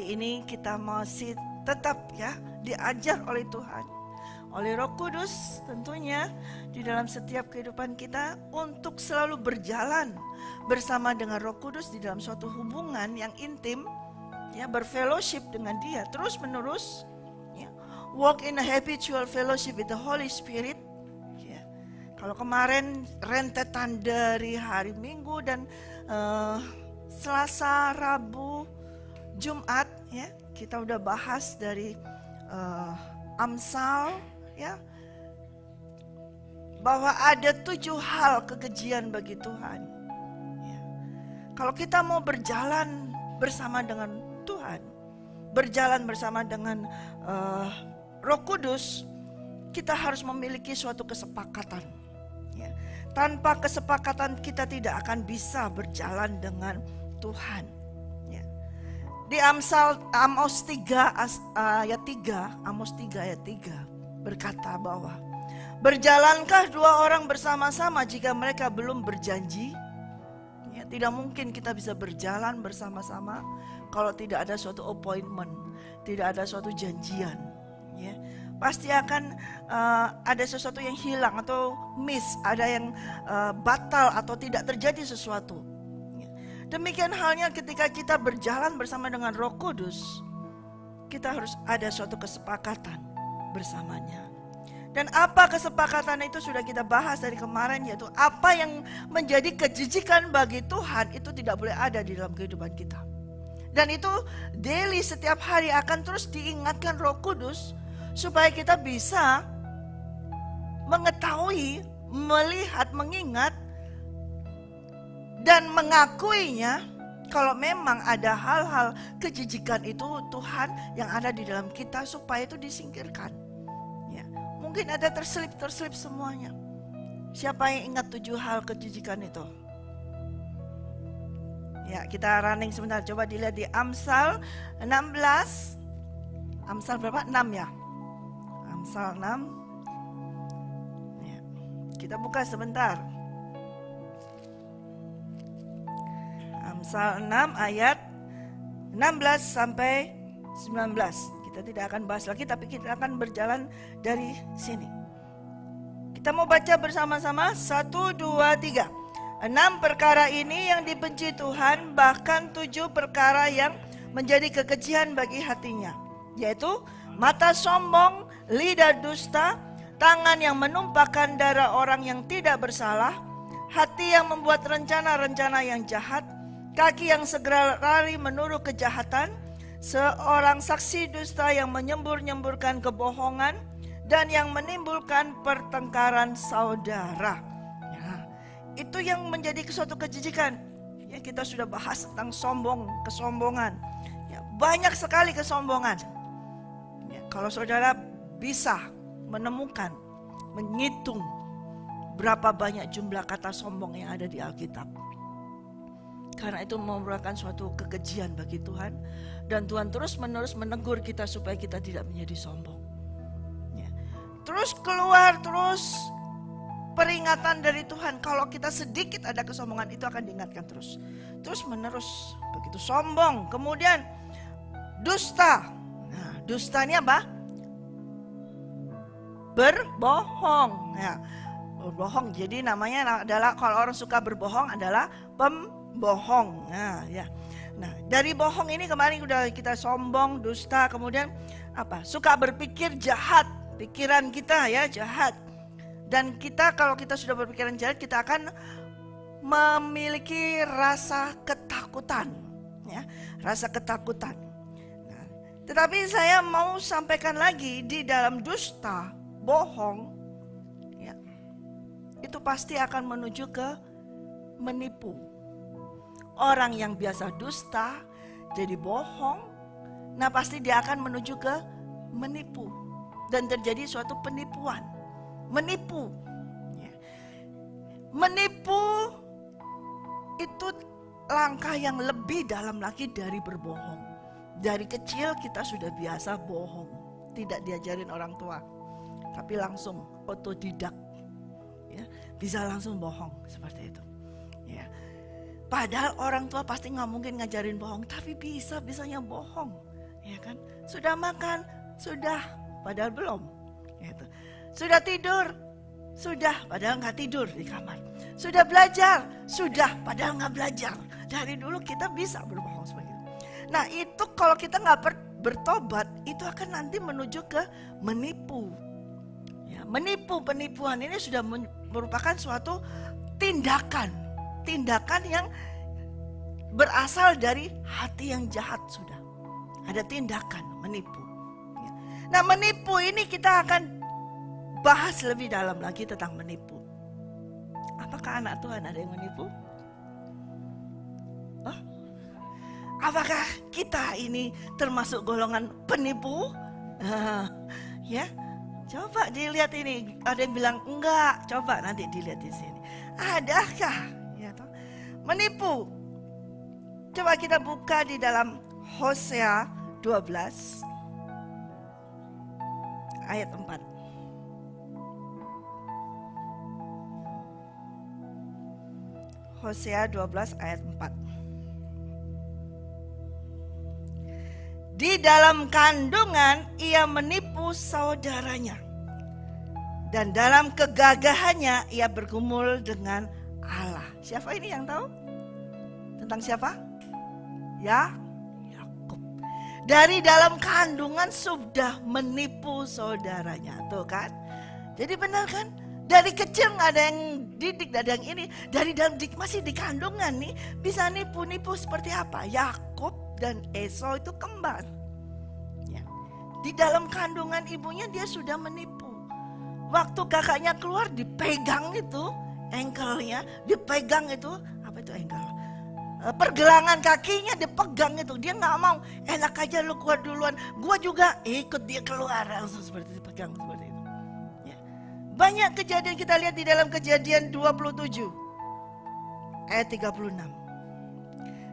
hari ini kita masih tetap ya diajar oleh Tuhan, oleh Roh Kudus tentunya di dalam setiap kehidupan kita untuk selalu berjalan bersama dengan Roh Kudus di dalam suatu hubungan yang intim, ya, berfellowship dengan Dia terus menerus, ya. Walk in a habitual fellowship with the Holy Spirit, ya. Kalau kemarin rentetan dari hari Minggu dan Selasa, Rabu, Jumat, ya, kita udah bahas dari Amsal, ya, bahwa ada 7 hal kekejian bagi Tuhan, ya. Kalau kita mau berjalan bersama dengan Tuhan, berjalan bersama dengan Roh Kudus, kita harus memiliki suatu kesepakatan, ya. Tanpa kesepakatan kita tidak akan bisa berjalan dengan Tuhan, ya. Di Amos 3 ayat 3 berkata bahwa berjalankah 2 orang bersama-sama jika mereka belum berjanji? Ya, tidak mungkin kita bisa berjalan bersama-sama kalau tidak ada suatu appointment, tidak ada suatu janjian, ya. Pasti akan ada sesuatu yang hilang atau miss, ada yang batal atau tidak terjadi sesuatu. Ya. Demikian halnya ketika kita berjalan bersama dengan Roh Kudus, kita harus ada suatu kesepakatan bersamanya. Dan apa kesepakatan itu sudah kita bahas dari kemarin, yaitu apa yang menjadi kejijikan bagi Tuhan itu tidak boleh ada di dalam kehidupan kita. Dan itu daily, setiap hari akan terus diingatkan Roh Kudus supaya kita bisa mengetahui, melihat, mengingat dan mengakuinya kalau memang ada hal-hal kejijikan itu Tuhan yang ada di dalam kita supaya itu disingkirkan. Ya, mungkin ada terselip semuanya. Siapa yang ingat 7 hal kejijikan itu? Ya, kita running sebentar. Coba dilihat di Amsal 16. Amsal berapa? 6 ya. Amsal 6. Ya, kita buka sebentar. Amsal 6 ayat 16 sampai 19. Kita tidak akan bahas lagi, tapi kita akan berjalan dari sini. Kita mau baca bersama-sama. 1, 2, 3. 6 perkara ini yang dibenci Tuhan, bahkan 7 perkara yang menjadi kekejian bagi hatinya, yaitu mata sombong, lidah dusta, tangan yang menumpahkan darah orang yang tidak bersalah, hati yang membuat rencana-rencana yang jahat, kaki yang segera lari menuruh kejahatan, seorang saksi dusta yang menyembur-nyemburkan kebohongan, dan yang menimbulkan pertengkaran saudara. Ya, itu yang menjadi suatu kejijikan. Ya, kita sudah bahas tentang kesombongan. Ya, banyak sekali kesombongan. Ya, kalau saudara bisa menemukan, menghitung berapa banyak jumlah kata sombong yang ada di Alkitab. Karena itu merupakan suatu kekejian bagi Tuhan. Dan Tuhan terus menerus menegur kita supaya kita tidak menjadi sombong. Ya. Terus keluar terus peringatan dari Tuhan. Kalau kita sedikit ada kesombongan itu akan diingatkan terus. Terus menerus begitu sombong. Kemudian dusta. Nah, dusta ini apa? Berbohong. Ya, berbohong. Jadi namanya adalah, kalau orang suka berbohong adalah pembohong. Nah, ya. Nah, dari bohong ini kemarin udah kita sombong, dusta, kemudian apa? Suka berpikir jahat. Pikiran kita ya jahat. Dan kita, kalau kita sudah berpikiran jahat, kita akan memiliki rasa ketakutan, ya, rasa ketakutan. Nah, tetapi saya mau sampaikan lagi, di dalam dusta, bohong, ya, itu pasti akan menuju ke menipu. Orang yang biasa dusta jadi bohong, nah pasti dia akan menuju ke menipu dan terjadi suatu penipuan. Menipu, ya. Menipu itu langkah yang lebih dalam lagi dari berbohong. Dari kecil kita sudah biasa bohong, tidak diajarin orang tua, tapi langsung otodidak, ya, bisa langsung bohong seperti itu. Ya. Padahal orang tua pasti nggak mungkin ngajarin bohong, tapi bisanya bohong, ya kan? Sudah makan, sudah, padahal belum. Gitu. Sudah tidur, sudah, padahal nggak tidur di kamar. Sudah belajar, sudah, padahal nggak belajar. Dari dulu kita bisa berbohong seperti itu. Nah itu kalau kita nggak bertobat, itu akan nanti menuju ke menipu. Ya, penipuan ini sudah merupakan suatu tindakan yang berasal dari hati yang jahat sudah. Ada tindakan menipu. Nah menipu ini kita akan bahas lebih dalam lagi tentang menipu. Apakah anak Tuhan ada yang menipu? Oh? Apakah kita ini termasuk golongan penipu? Ya, coba dilihat ini. Ada yang bilang enggak. Coba nanti dilihat di sini. Adakah? Menipu. Coba kita buka di dalam Hosea 12 ayat 4. Hosea 12 ayat 4. Di dalam kandungan ia menipu saudaranya, dan dalam kegagahannya ia bergumul dengan Allah. Siapa ini yang tahu? Tentang siapa? Yakub. Dari dalam kandungan sudah menipu saudaranya. Tuh kan? Jadi benar kan? Dari kecil nggak ada yang didik, nggak ada yang ini. Dari dalam masih di kandungan nih bisa nipu-nipu seperti apa? Yakub dan Esau itu kembar. Ya. Di dalam kandungan ibunya dia sudah menipu. Waktu kakaknya keluar dipegang itu ankle-nya, dipegang itu apa itu ankle? Pergelangan kakinya dipegang itu. Dia nggak mau. Enak aja lu keluar duluan. Gua juga ikut dia keluar langsung seperti dipegang seperti itu. Ya. Banyak kejadian kita lihat di dalam Kejadian 27 ayat 36.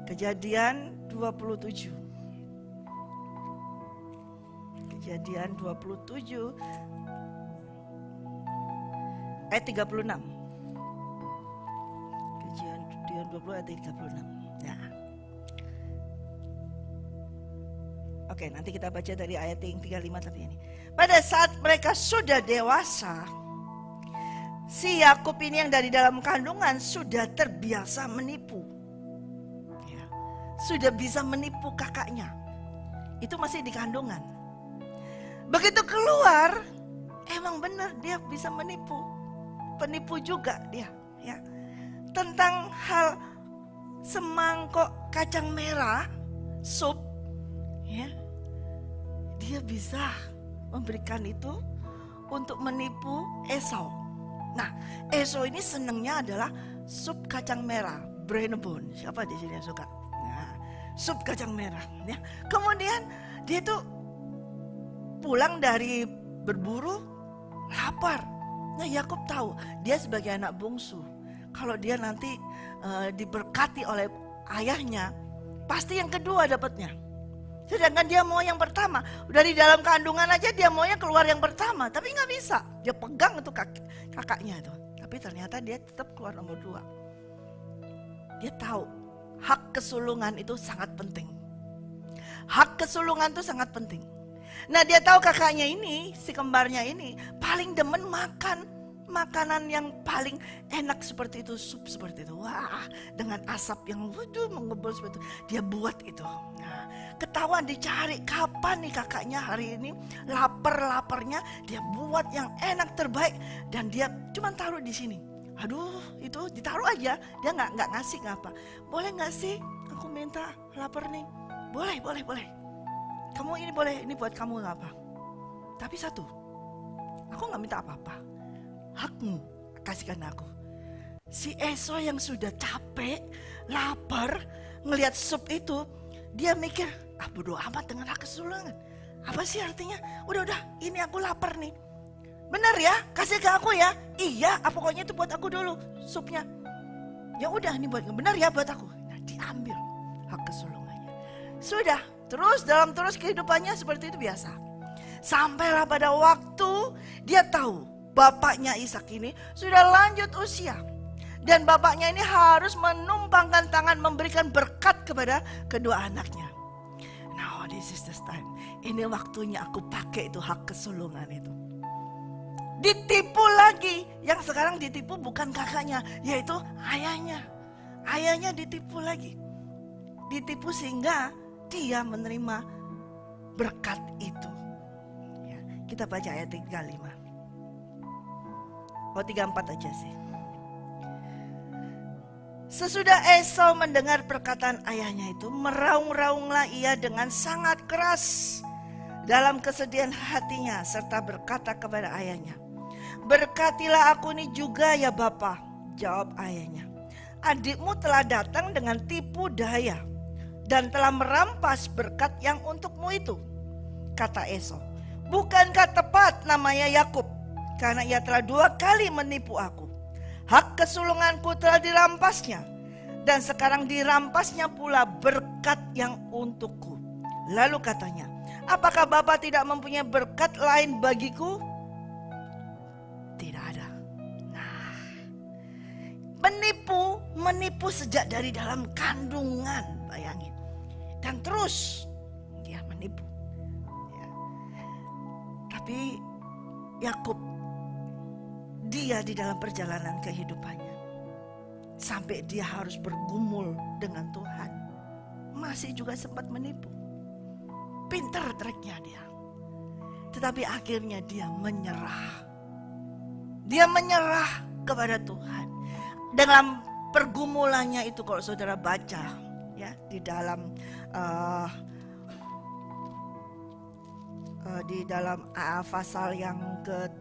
Kejadian 27. Kejadian 27 ayat 36. Kejadian 20 ayat 36. Nah. Oke, nanti kita baca dari ayat yang 35 tapi ini. Pada saat mereka sudah dewasa, si Yakub ini yang dari dalam kandungan sudah terbiasa menipu. Ya, sudah bisa menipu kakaknya. Itu masih di kandungan. Begitu keluar, emang benar dia bisa menipu. Penipu juga dia, ya. Tentang hal semangkok kacang merah, sup, ya. Dia bisa memberikan itu untuk menipu Esau. Nah, Esau ini senangnya adalah sup kacang merah, Brennebon. Siapa di sini yang suka? Nah, sup kacang merah, ya. Kemudian dia tuh pulang dari berburu, lapar. Nah, Yakub tahu dia sebagai anak bungsu. Kalau dia nanti diberkati oleh ayahnya, pasti yang kedua dapatnya. Sedangkan dia mau yang pertama. Udah di dalam kandungan aja dia maunya keluar yang pertama, tapi nggak bisa. Dia pegang itu kakaknya itu. Tapi ternyata dia tetap keluar nomor 2. Dia tahu hak kesulungan itu sangat penting. Hak kesulungan itu sangat penting. Nah, dia tahu kakaknya ini, si kembarnya ini paling demen makan makanan yang paling enak seperti itu, sup seperti itu. Wah, dengan asap yang mengebul seperti itu. Dia buat itu. Nah, ketahuan dicari kapan nih kakaknya hari ini lapar-laparnya, dia buat yang enak terbaik dan dia cuma taruh di sini. Aduh, itu ditaruh aja. Dia nggak ngasih ngapa. Boleh nggak sih? Aku minta lapar nih. Boleh. Kamu ini boleh, ini buat kamu nggak apa. Tapi satu, aku nggak minta apa-apa. Hakmu kasihkan aku. Si Esau yang sudah capek, lapar, ngelihat sup itu, dia mikir, bodo amat dengan hak kesulungan. Apa sih artinya? Udah, ini aku lapar nih. Benar ya, kasih ke aku ya. Iya, pokoknya itu buat aku dulu supnya. Ya udah, ini buat benar ya buat aku. Nah, diambil hak kesulungannya. Sudah, terus kehidupannya seperti itu biasa. Sampailah pada waktu dia tahu bapaknya Ishak ini sudah lanjut usia. Dan bapaknya ini harus menumpangkan tangan memberikan berkat kepada kedua anaknya. Now this is the time. Ini waktunya aku pakai itu hak kesulungan itu. Ditipu lagi. Yang sekarang ditipu bukan kakaknya, yaitu ayahnya. Ayahnya ditipu lagi. Ditipu sehingga dia menerima berkat itu. Ya, kita baca ayat 35. 34 aja sih. Sesudah Esau mendengar perkataan ayahnya itu, meraung-raunglah ia dengan sangat keras dalam kesedihan hatinya, serta berkata kepada ayahnya, "Berkatilah aku ini juga ya Bapa." Jawab ayahnya, "Adikmu telah datang dengan tipu daya dan telah merampas berkat yang untukmu itu." Kata Esau, "Bukankah tepat namanya Yakub? Karena ia telah 2 kali menipu aku. Hak kesulunganku telah dirampasnya, dan sekarang dirampasnya pula berkat yang untukku." Lalu katanya, "Apakah Bapa tidak mempunyai berkat lain bagiku?" Tidak ada. Nah, menipu sejak dari dalam kandungan, bayangin. Dan terus dia menipu. Ya. Tapi Yakub, dia di dalam perjalanan kehidupannya, sampai dia harus bergumul dengan Tuhan, masih juga sempat menipu. Pintar triknya dia. Tetapi akhirnya dia menyerah. Dia menyerah kepada Tuhan. Dalam pergumulannya itu, kalau saudara baca ya di dalam pasal yang ke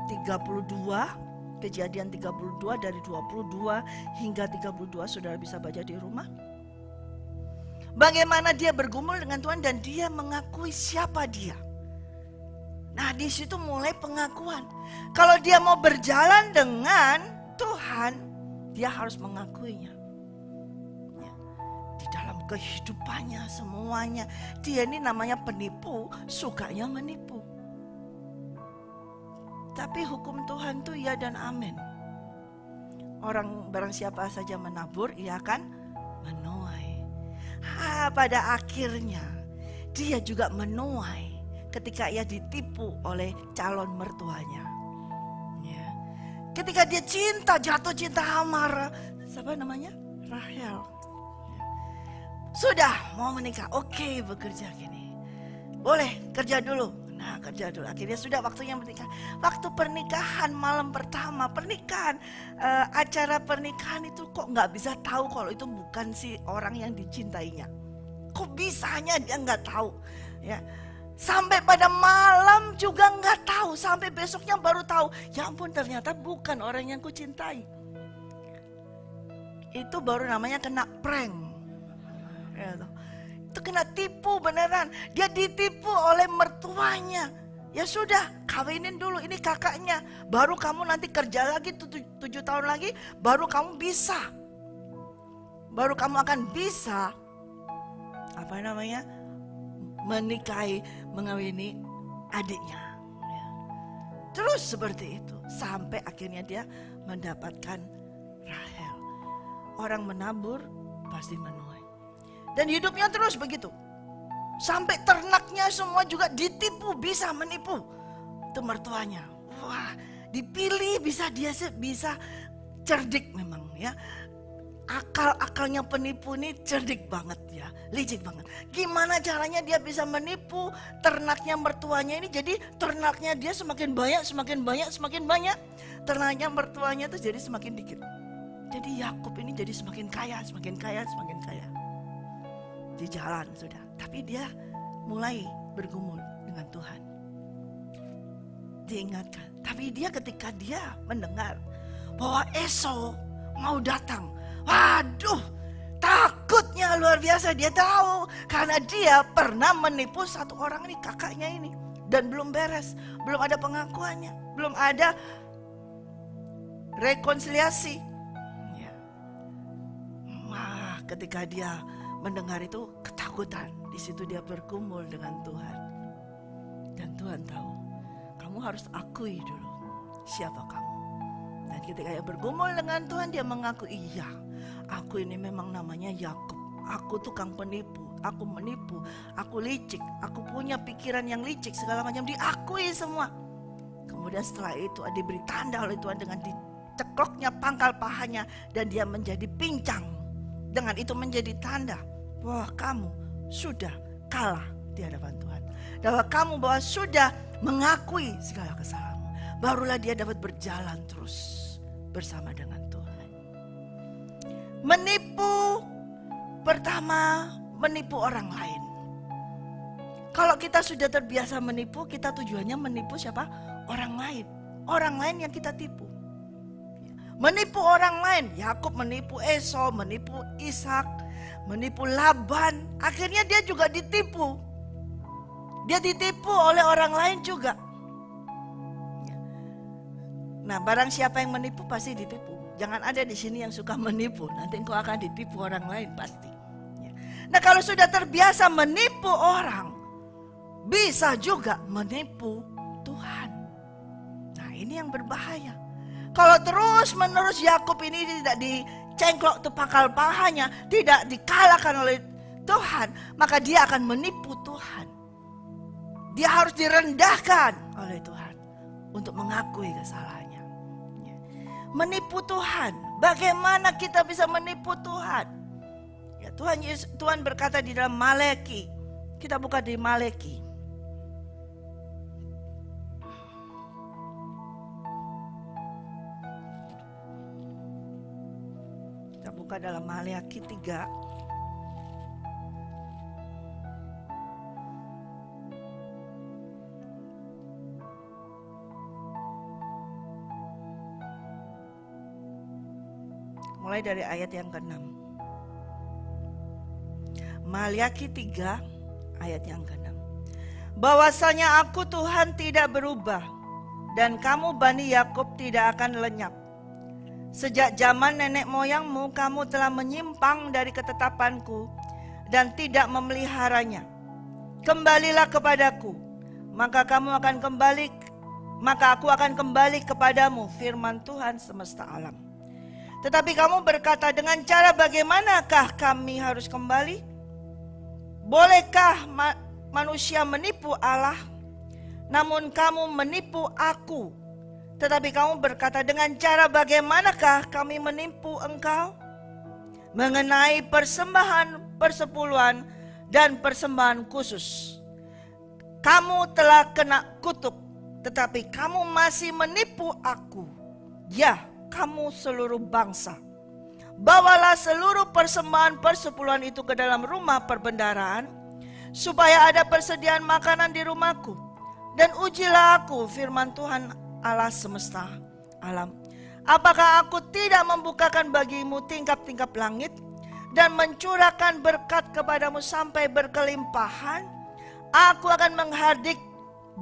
32, Kejadian 32 dari 22 hingga 32, saudara bisa baca di rumah. Bagaimana dia bergumul dengan Tuhan dan dia mengakui siapa dia. Nah, di situ mulai pengakuan. Kalau dia mau berjalan dengan Tuhan, dia harus mengakuinya. Ya. Di dalam kehidupannya semuanya, dia ini namanya penipu, sukanya menipu. Tapi hukum Tuhan tuh ya dan amin. Orang barang siapa saja menabur, ia akan menuai. Pada akhirnya dia juga menuai ketika ia ditipu oleh calon mertuanya. Ya. Ketika dia jatuh cinta amar, siapa namanya? Rahel. Ya. Sudah mau menikah, oke, bekerja gini. Boleh kerja dulu. Nah, kerja dulu. Akhirnya sudah waktunya menikah. Waktu pernikahan, malam pertama pernikahan, acara pernikahan itu kok nggak bisa tahu kalau itu bukan si orang yang dicintainya. Kok bisanya dia nggak tahu? Ya, sampai pada malam juga nggak tahu. Sampai besoknya baru tahu. Ya ampun, ternyata bukan orang yang kucintai. Itu baru namanya kena prank. Ya, itu kena tipu beneran. Dia ditipu oleh mertuanya. Ya sudah, kawinin dulu, ini kakaknya. Baru kamu nanti kerja lagi 7 tahun lagi, baru kamu bisa. Baru kamu akan bisa menikahi, mengawini adiknya. Ya. Terus seperti itu sampai akhirnya dia mendapatkan Rahel. Orang menabur pasti menuai. Dan hidupnya terus begitu. Sampai ternaknya semua juga ditipu, bisa menipu. Itu mertuanya. Wah, dipilih dia bisa cerdik memang ya. Akal-akalnya penipu ini cerdik banget ya, licik banget. Gimana caranya dia bisa menipu ternaknya mertuanya ini, jadi ternaknya dia semakin banyak. Ternaknya mertuanya itu jadi semakin dikit. Jadi Yakub ini jadi semakin kaya. Di jalan sudah, tapi dia mulai bergumul dengan Tuhan. Diingatkan, tapi dia ketika dia mendengar bahwa Esau mau datang, waduh, takutnya luar biasa. Dia tahu karena dia pernah menipu satu orang ini, kakaknya ini, dan belum beres, belum ada pengakuannya, belum ada rekonsiliasi. Ya. Wah, ketika dia mendengar itu ketakutan. Di situ dia bergumul dengan Tuhan. Dan Tuhan tahu, kamu harus akui dulu siapa kamu. Dan ketika ia bergumul dengan Tuhan, dia mengaku, iya, aku ini memang namanya Yakub. Aku tukang penipu, aku menipu, aku licik, aku punya pikiran yang licik, segala macam diakui semua. Kemudian setelah itu diberi tanda oleh Tuhan dengan dicekloknya pangkal pahanya dan dia menjadi pincang. Dengan itu menjadi tanda bahwa kamu sudah kalah di hadapan Tuhan. Bahwa sudah mengakui segala kesalahanmu. Barulah dia dapat berjalan terus bersama dengan Tuhan. Menipu, pertama menipu orang lain. Kalau kita sudah terbiasa menipu, kita tujuannya menipu siapa? Orang lain. Orang lain yang kita tipu. Menipu orang lain. Yakub menipu Esau, menipu Ishak, menipu Laban. Akhirnya dia juga ditipu. Dia ditipu oleh orang lain juga. Nah, barang siapa yang menipu pasti ditipu. Jangan ada di sini yang suka menipu. Nanti engkau akan ditipu orang lain pasti. Nah, kalau sudah terbiasa menipu orang, bisa juga menipu Tuhan. Nah, ini yang berbahaya. Kalau terus menerus Yakub ini tidak dicengklok tuh pangkal pahanya, tidak dikalahkan oleh Tuhan, maka dia akan menipu Tuhan. Dia harus direndahkan oleh Tuhan untuk mengakui kesalahannya. Menipu Tuhan. Bagaimana kita bisa menipu Tuhan? Ya, Tuhan berkata di dalam Maleki. Kita buka di Maleki. Kita buka dalam Maleki 3. Mulai dari ayat yang ke-6. Maliaki 3 ayat yang ke-6. Bahwasanya aku Tuhan tidak berubah dan kamu Bani Yakub tidak akan lenyap. Sejak zaman nenek moyangmu kamu telah menyimpang dari ketetapanku dan tidak memeliharanya. Kembalilah kepadaku, maka aku akan kembali kepadamu, firman Tuhan semesta alam. Tetapi kamu berkata, dengan cara bagaimanakah kami harus kembali? Bolehkah manusia menipu Allah? Namun kamu menipu aku. Tetapi kamu berkata, dengan cara bagaimanakah kami menipu engkau? Mengenai persembahan persepuluhan dan persembahan khusus. Kamu telah kena kutuk, tetapi kamu masih menipu aku. Ya, kamu seluruh bangsa, bawalah seluruh persembahan persepuluhan itu ke dalam rumah perbendaharaan, supaya ada persediaan makanan di rumahku. Dan ujilah aku, firman Tuhan Allah semesta alam. Apakah aku tidak membukakan bagimu tingkap-tingkap langit dan mencurahkan berkat kepadamu sampai berkelimpahan? Aku akan menghardik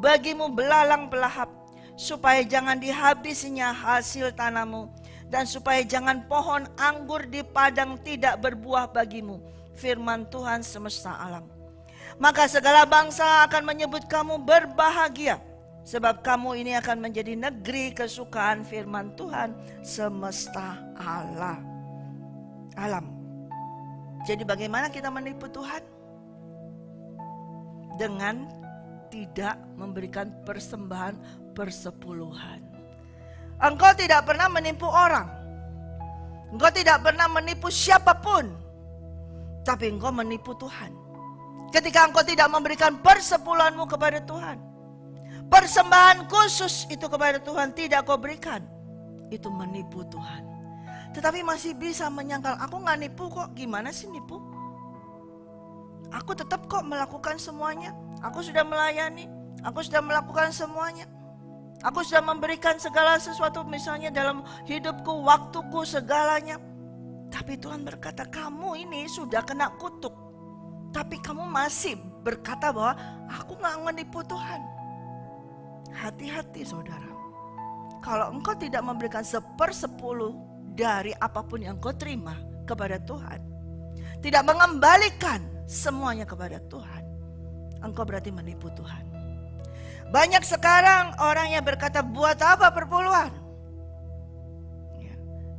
bagimu belalang pelahap, supaya jangan dihabisinya hasil tanahmu, dan supaya jangan pohon anggur di padang tidak berbuah bagimu, firman Tuhan semesta alam. Maka segala bangsa akan menyebut kamu berbahagia, sebab kamu ini akan menjadi negeri kesukaan, firman Tuhan semesta alam. Jadi bagaimana kita menipu Tuhan? Dengan tidak memberikan persembahan persepuluhan. Engkau tidak pernah menipu orang. Engkau tidak pernah menipu siapapun. Tapi engkau menipu Tuhan. Ketika engkau tidak memberikan persepuluhanmu kepada Tuhan. Persembahan khusus itu kepada Tuhan tidak kau berikan. Itu menipu Tuhan. Tetapi masih bisa menyangkal, aku gak nipu kok. Gimana sih nipu? Aku tetap kok melakukan semuanya. Aku sudah melayani. Aku sudah melakukan semuanya. Aku sudah memberikan segala sesuatu, misalnya dalam hidupku, waktuku, segalanya. Tapi Tuhan berkata, kamu ini sudah kena kutuk. Tapi kamu masih berkata bahwa aku gak menipu Tuhan. Hati-hati saudara. Kalau engkau tidak memberikan 1/10 dari apapun yang kau terima kepada Tuhan, tidak mengembalikan semuanya kepada Tuhan, engkau berarti menipu Tuhan. Banyak sekarang orang yang berkata, buat apa perpuluhan?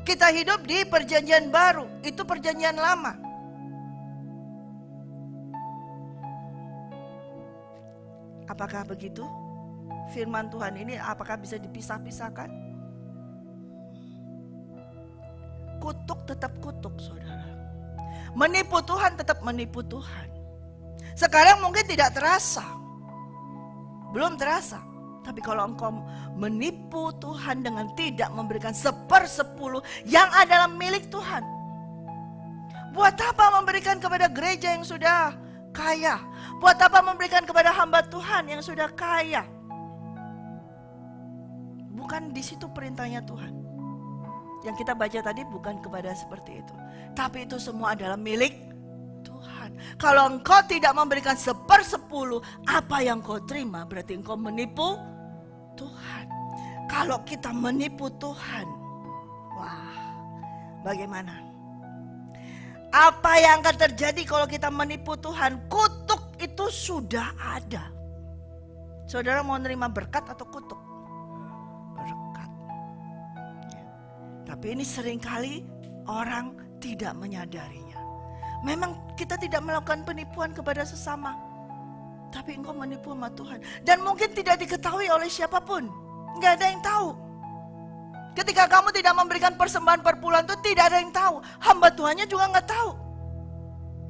Kita hidup di perjanjian baru, itu perjanjian lama. Apakah begitu? Firman Tuhan ini apakah bisa dipisah-pisahkan? Kutuk tetap kutuk, saudara. Menipu Tuhan tetap menipu Tuhan. Sekarang mungkin tidak terasa, belum terasa. Tapi kalau engkau menipu Tuhan dengan tidak memberikan 1/10 yang adalah milik Tuhan, buat apa memberikan kepada gereja yang sudah kaya? Buat apa memberikan kepada hamba Tuhan yang sudah kaya? Bukan di situ perintahnya Tuhan. Yang kita baca tadi bukan kepada seperti itu. Tapi itu semua adalah milik Tuhan. Kalau engkau tidak memberikan 1/10 apa yang kau terima, berarti engkau menipu Tuhan. Kalau kita menipu Tuhan, wah, bagaimana? Apa yang akan terjadi kalau kita menipu Tuhan? Kutuk itu sudah ada. Saudara mau nerima berkat atau kutuk? Berkat. Ya. Tapi ini seringkali orang tidak menyadarinya. Memang kita tidak melakukan penipuan kepada sesama, tapi engkau menipu sama Tuhan. Dan mungkin tidak diketahui oleh siapapun. Nggak ada yang tahu. Ketika kamu tidak memberikan persembahan per bulan itu tidak ada yang tahu. Hamba Tuhannya juga nggak tahu.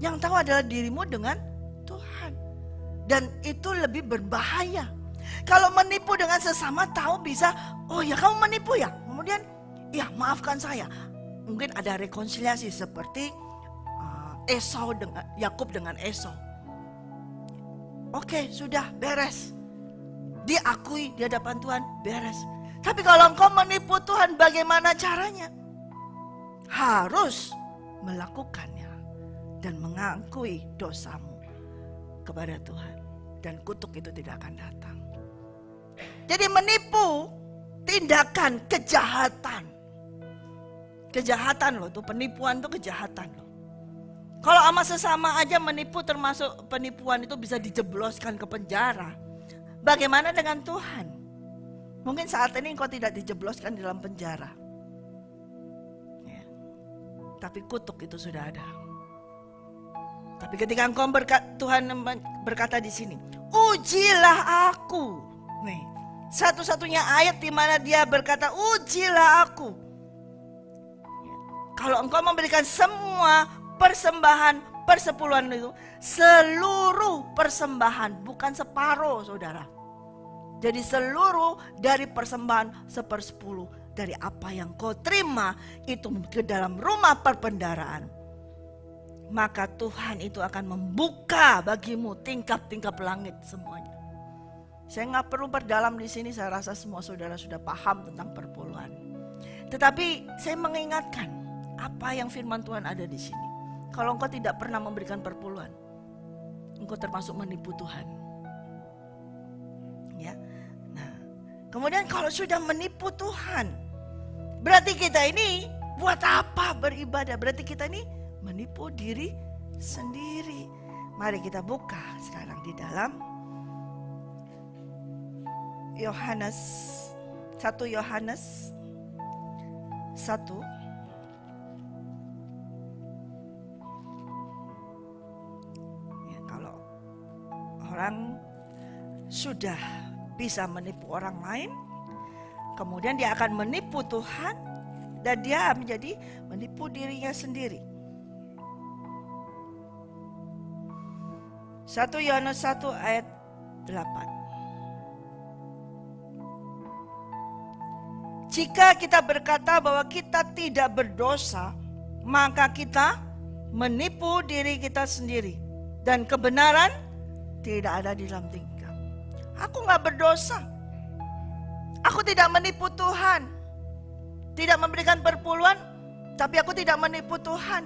Yang tahu adalah dirimu dengan Tuhan. Dan itu lebih berbahaya. Kalau menipu dengan sesama tahu bisa, oh ya kamu menipu ya. Kemudian, ya maafkan saya. Mungkin ada rekonsiliasi seperti Esau dengan Yakub dengan Esau. Oke, sudah beres. Diakui di hadapan Tuhan, beres. Tapi kalau engkau menipu Tuhan, bagaimana caranya? Harus melakukannya dan mengakui dosamu kepada Tuhan. Dan kutuk itu tidak akan datang. Jadi menipu tindakan kejahatan. Kejahatan loh, tuh penipuan itu kejahatan loh. Kalau sama sesama aja menipu termasuk penipuan itu bisa dijebloskan ke penjara. Bagaimana dengan Tuhan? Mungkin saat ini engkau tidak dijebloskan di dalam penjara. Ya. Tapi kutuk itu sudah ada. Tapi ketika engkau Tuhan berkata di sini, ujilah aku. Nih, satu-satunya ayat di mana dia berkata, ujilah aku. Ya. Kalau engkau memberikan semua persembahan persepuluhan itu, seluruh persembahan, bukan separuh, saudara. Jadi seluruh dari persembahan 1/10 dari apa yang kau terima itu ke dalam rumah perbendaharaan. Maka Tuhan itu akan membuka bagimu tingkap-tingkap langit semuanya. Saya nggak perlu berdalam di sini, saya rasa semua saudara sudah paham tentang perpuluhan. Tetapi saya mengingatkan apa yang firman Tuhan ada di sini. Kalau engkau tidak pernah memberikan perpuluhan, engkau termasuk menipu Tuhan. Ya. Nah, kemudian kalau sudah menipu Tuhan, berarti kita ini buat apa beribadah? Berarti kita ini menipu diri sendiri. Mari kita buka sekarang di dalam Yohanes 1 Yohanes 1. Orang sudah bisa menipu orang lain, kemudian dia akan menipu Tuhan, dan dia menjadi menipu dirinya sendiri. 1 Yohanes 1 ayat 8. Jika kita berkata bahwa kita tidak berdosa, maka kita menipu diri kita sendiri, dan kebenaran tidak ada di dalam tingkah. Aku gak berdosa. Aku tidak menipu Tuhan. Tidak memberikan perpuluhan, tapi aku tidak menipu Tuhan.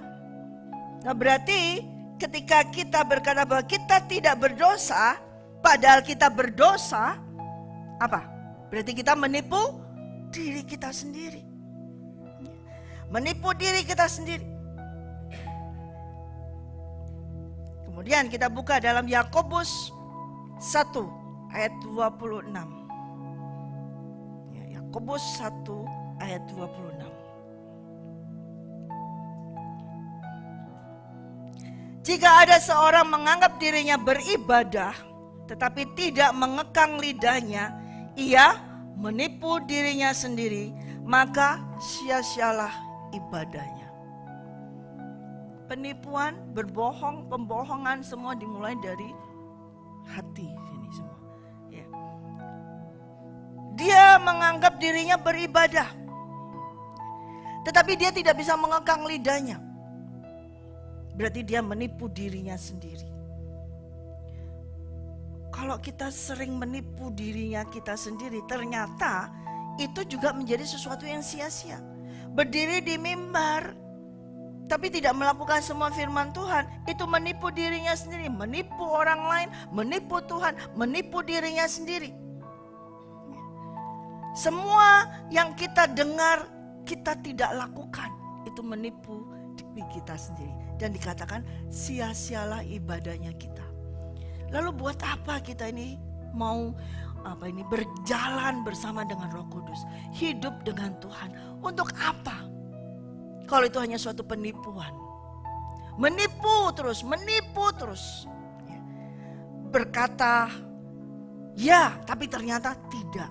Nah berarti ketika kita berkata bahwa kita tidak berdosa, padahal kita berdosa, apa? Berarti kita menipu diri kita sendiri. Menipu diri kita sendiri. Kemudian kita buka dalam Yakobus 1 ayat 26. Ya, Yakobus 1 ayat 26. Jika ada seorang menganggap dirinya beribadah, tetapi tidak mengekang lidahnya, ia menipu dirinya sendiri, maka sia-sialah ibadahnya. Penipuan, berbohong, pembohongan semua dimulai dari hati ini semua. Ya. Dia menganggap dirinya beribadah, tetapi dia tidak bisa mengekang lidahnya. Berarti dia menipu dirinya sendiri. Kalau kita sering menipu dirinya kita sendiri, ternyata itu juga menjadi sesuatu yang sia-sia. Berdiri di mimbar, tapi tidak melakukan semua firman Tuhan, itu menipu dirinya sendiri, menipu orang lain, menipu Tuhan, menipu dirinya sendiri. Semua yang kita dengar, kita tidak lakukan, itu menipu diri kita sendiri. Dan dikatakan sia-sialah ibadahnya kita. Lalu buat apa kita ini mau berjalan bersama dengan Roh Kudus, hidup dengan Tuhan? Untuk apa? Kalau itu hanya suatu penipuan. Menipu terus. Berkata ya, tapi ternyata tidak.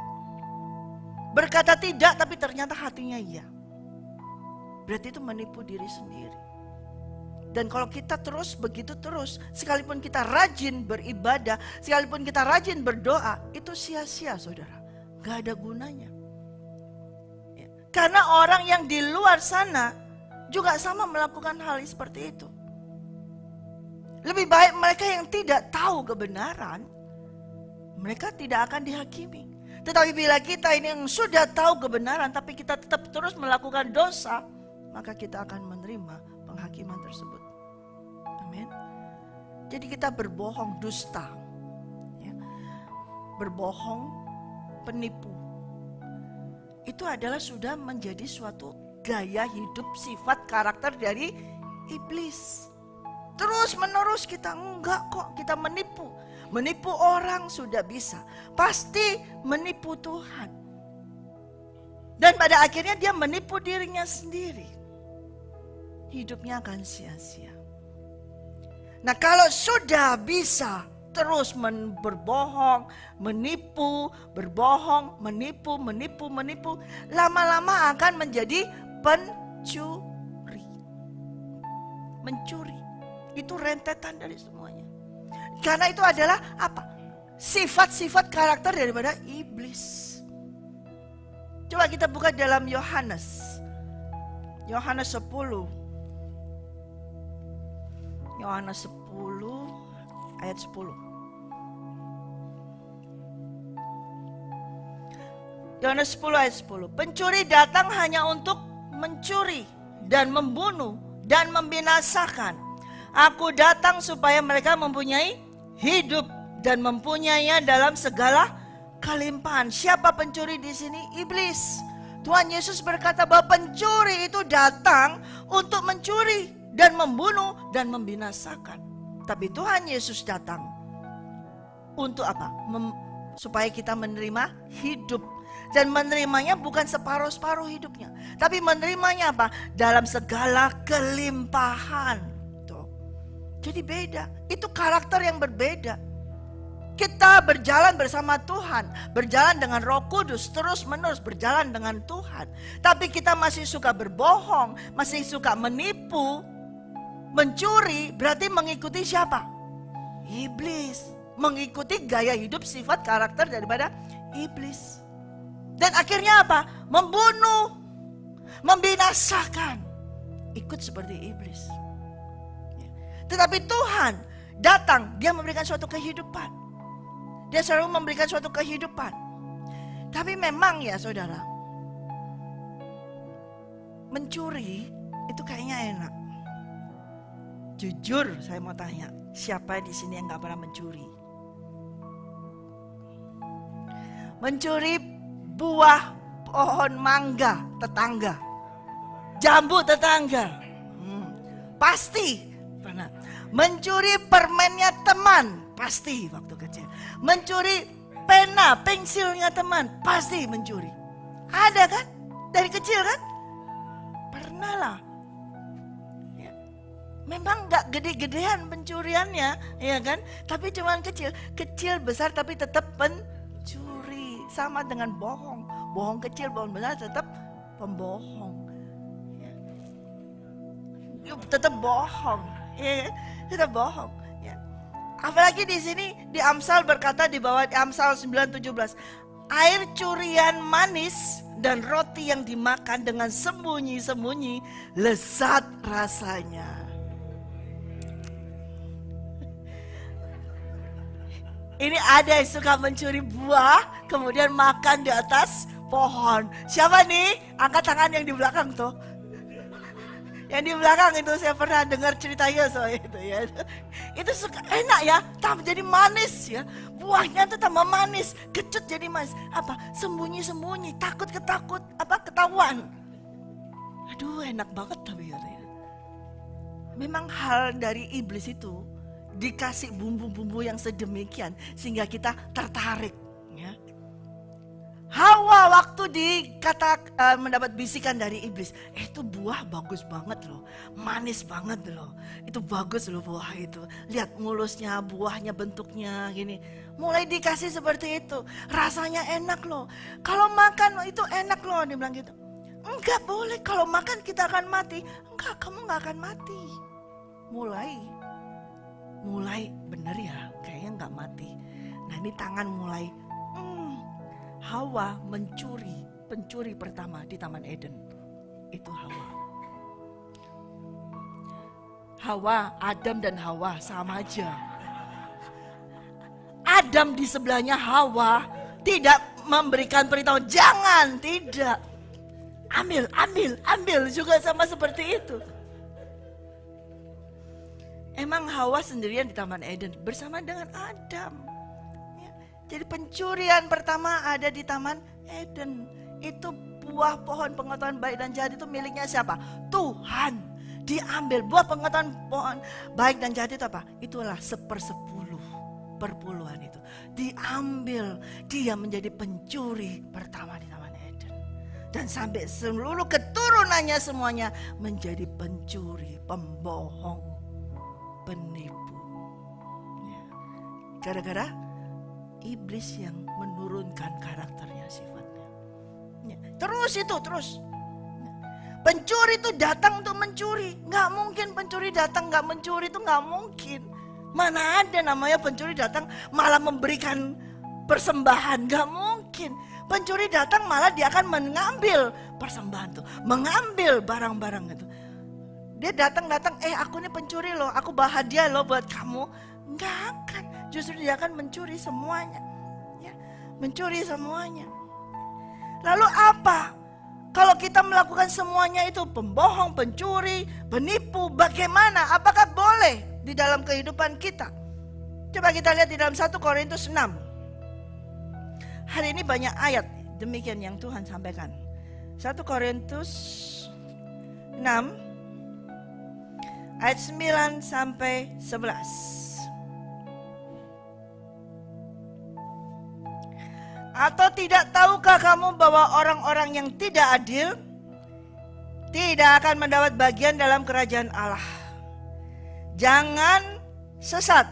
Berkata tidak, tapi ternyata hatinya ya. Berarti itu menipu diri sendiri. Dan kalau kita terus begitu terus, sekalipun kita rajin beribadah, sekalipun kita rajin berdoa, itu sia-sia saudara. Gak ada gunanya. Karena orang yang di luar sana juga sama melakukan hal seperti itu. Lebih baik mereka yang tidak tahu kebenaran, mereka tidak akan dihakimi. Tetapi bila kita ini yang sudah tahu kebenaran, tapi kita tetap terus melakukan dosa, maka kita akan menerima penghakiman tersebut. Amin. Jadi kita berbohong, dusta, ya. Berbohong, penipu, itu adalah sudah menjadi suatu gaya hidup, sifat, karakter dari iblis. Terus menerus kita enggak kok, kita menipu. Menipu orang sudah bisa, pasti menipu Tuhan. Dan pada akhirnya dia menipu dirinya sendiri. Hidupnya akan sia-sia. Nah, kalau sudah bisa terus berbohong, menipu, berbohong, menipu, lama-lama akan menjadi pencuri. Mencuri. Itu rentetan dari semuanya. Karena itu adalah apa? Sifat-sifat karakter daripada iblis. Coba kita buka dalam Yohanes 10. Yohanes 10 ayat 10. Yohanes 10 ayat 10. Pencuri datang hanya untuk mencuri dan membunuh dan membinasakan. Aku datang supaya mereka mempunyai hidup dan mempunyainya dalam segala kelimpahan. Siapa pencuri di sini? Iblis. Tuhan Yesus berkata bahwa pencuri itu datang untuk mencuri dan membunuh dan membinasakan. Tapi Tuhan Yesus datang untuk apa? Supaya kita menerima hidup. Dan menerimanya bukan separuh-separuh hidupnya, tapi menerimanya apa? Dalam segala kelimpahan. Tuh. Jadi beda. Itu karakter yang berbeda. Kita berjalan bersama Tuhan, berjalan dengan Roh Kudus, terus-menerus berjalan dengan Tuhan. Tapi kita masih suka berbohong, masih suka menipu, mencuri, berarti mengikuti siapa? Iblis. Mengikuti gaya hidup, sifat, karakter daripada iblis. Dan akhirnya apa? Membunuh, membinasakan. Ikut seperti iblis. Tetapi Tuhan datang, dia memberikan suatu kehidupan. Dia selalu memberikan suatu kehidupan. Tapi memang ya saudara, mencuri itu kayaknya enak. Jujur saya mau tanya, siapa di sini yang gak pernah mencuri? Mencuri buah pohon mangga tetangga, jambu tetangga, pasti pernah. Mencuri permennya teman, pasti waktu kecil. Mencuri pena, pensilnya teman, pasti mencuri. Ada kan? Dari kecil kan? Pernah lah. Ya. Memang nggak gede-gedean pencuriannya, ya kan? Tapi cuman kecil besar tapi tetap pencuri. Sama dengan bohong, bohong kecil, bohong besar tetap pembohong. Ya. Tetap bohong, ya, tetap bohong. Ya. Apalagi di sini di Amsal berkata di bawah Amsal 9:17, air curian manis dan roti yang dimakan dengan sembunyi-sembunyi lezat rasanya. Ini ada yang suka mencuri buah, kemudian makan di atas pohon. Siapa nih? Angkat tangan yang di belakang tuh. Yang di belakang itu saya pernah dengar ceritanya soal itu ya. Itu suka enak ya, tambah jadi manis ya. Buahnya tuh tambah manis, kecut jadi manis. Apa? Sembunyi-sembunyi, takut ketahuan. Aduh, enak banget tapi katanya. Memang hal dari iblis itu dikasih bumbu-bumbu yang sedemikian sehingga kita tertarik ya. Hawa waktu mendapat bisikan dari iblis, itu buah bagus banget loh, manis banget loh, itu bagus loh buah itu, lihat mulusnya, buahnya, bentuknya gini, mulai dikasih seperti itu, rasanya enak loh, kalau makan itu enak loh, dia bilang gitu. Enggak boleh, kalau makan kita akan mati. Enggak, kamu enggak akan mati. Mulai bener ya, kayaknya nggak mati. Nah ini tangan mulai, Hawa pencuri pertama di Taman Eden, itu Hawa, Adam dan Hawa sama aja. Adam di sebelahnya Hawa, tidak memberikan perintah, jangan, tidak. Ambil juga sama seperti itu. Emang Hawa sendirian di Taman Eden bersama dengan Adam. Ya. Jadi pencurian pertama ada di Taman Eden. Itu buah pohon pengetahuan baik dan jahat itu miliknya siapa? Tuhan. Diambil buah pengetahuan pohon baik dan jahat itu apa? Itulah 1/10 perpuluhan itu. Diambil, dia menjadi pencuri pertama di Taman Eden. Dan sampai seluruh keturunannya semuanya menjadi pencuri, pembohong, penipu ya. Gara-gara iblis yang menurunkan karakternya, sifatnya ya. Terus pencuri itu datang untuk mencuri. Gak mungkin pencuri datang gak mencuri, itu gak mungkin. Mana ada namanya pencuri datang malah memberikan persembahan, gak mungkin. Pencuri datang malah dia akan mengambil persembahan tuh, mengambil barang-barang itu. Dia datang, aku ini pencuri loh, aku bawa hadiah loh buat kamu. Enggak akan, justru dia akan mencuri semuanya. Ya, mencuri semuanya. Lalu apa? Kalau kita melakukan semuanya itu, pembohong, pencuri, penipu, bagaimana? Apakah boleh di dalam kehidupan kita? Coba kita lihat di dalam 1 Korintus 6. Hari ini banyak ayat demikian yang Tuhan sampaikan. 1 Korintus 6 ayat 9 sampai 11. Atau tidak tahukah kamu bahwa orang-orang yang tidak adil tidak akan mendapat bagian dalam kerajaan Allah? Jangan sesat.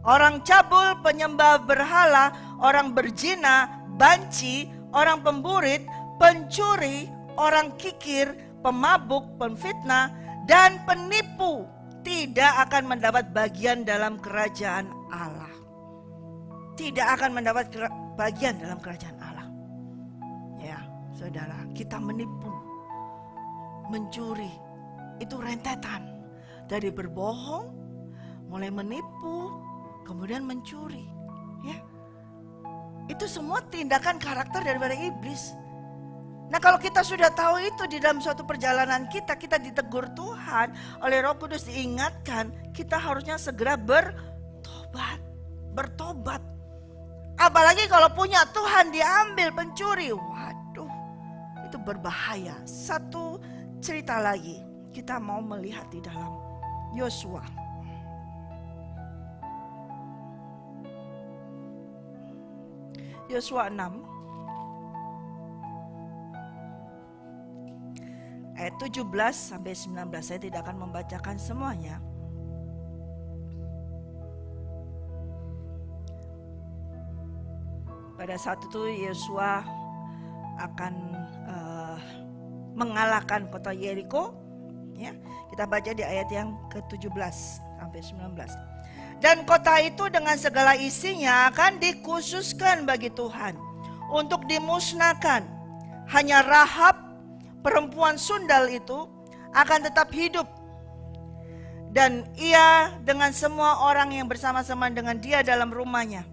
Orang cabul, penyembah berhala, orang berzina, banci, orang pemburit, pencuri, orang kikir, pemabuk, pemfitnah, dan penipu tidak akan mendapat bagian dalam kerajaan Allah. Tidak akan mendapat bagian dalam kerajaan Allah. Ya, saudara, kita menipu, mencuri, itu rentetan. Dari berbohong, mulai menipu, kemudian mencuri. Ya, itu semua tindakan karakter daripada iblis. Nah kalau kita sudah tahu itu di dalam suatu perjalanan kita ditegur Tuhan oleh Roh Kudus, diingatkan, kita harusnya segera bertobat. Apalagi kalau punya Tuhan diambil pencuri, waduh itu berbahaya. Satu cerita lagi kita mau melihat di dalam Yosua. Yosua 6 ayat 17 sampai 19. Saya tidak akan membacakan semuanya. pada saat itu Yosua akan mengalahkan kota Yeriko. Ya, kita baca di ayat yang ke-17 sampai 19. Dan kota itu dengan segala isinya akan dikhususkan bagi Tuhan untuk dimusnahkan. Hanya Rahab, perempuan sundal itu, akan tetap hidup. Dan ia dengan semua orang yang bersama-sama dengan dia dalam rumahnya.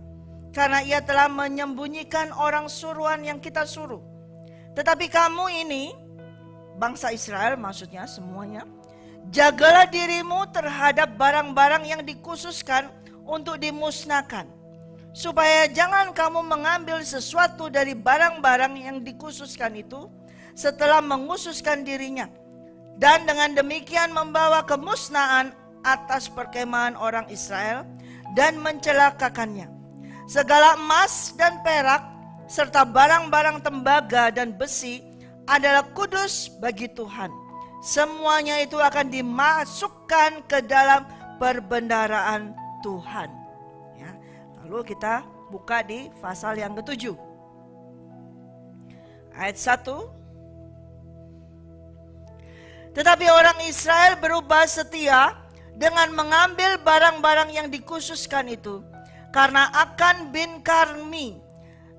Karena ia telah menyembunyikan orang suruhan yang kita suruh. Tetapi kamu ini, bangsa Israel maksudnya semuanya, jagalah dirimu terhadap barang-barang yang dikhususkan untuk dimusnahkan. Supaya jangan kamu mengambil sesuatu dari barang-barang yang dikhususkan itu setelah mengkhususkan dirinya. Dan dengan demikian membawa kemusnahan atas perkemahan orang Israel dan mencelakakannya. Segala emas dan perak serta barang-barang tembaga dan besi adalah kudus bagi Tuhan. Semuanya itu akan dimasukkan ke dalam perbendaharaan Tuhan. Ya, lalu kita buka di pasal yang ke-7. Ayat 1. Tetapi orang Israel berubah setia dengan mengambil barang-barang yang dikhususkan itu. Karena Akan bin Karmi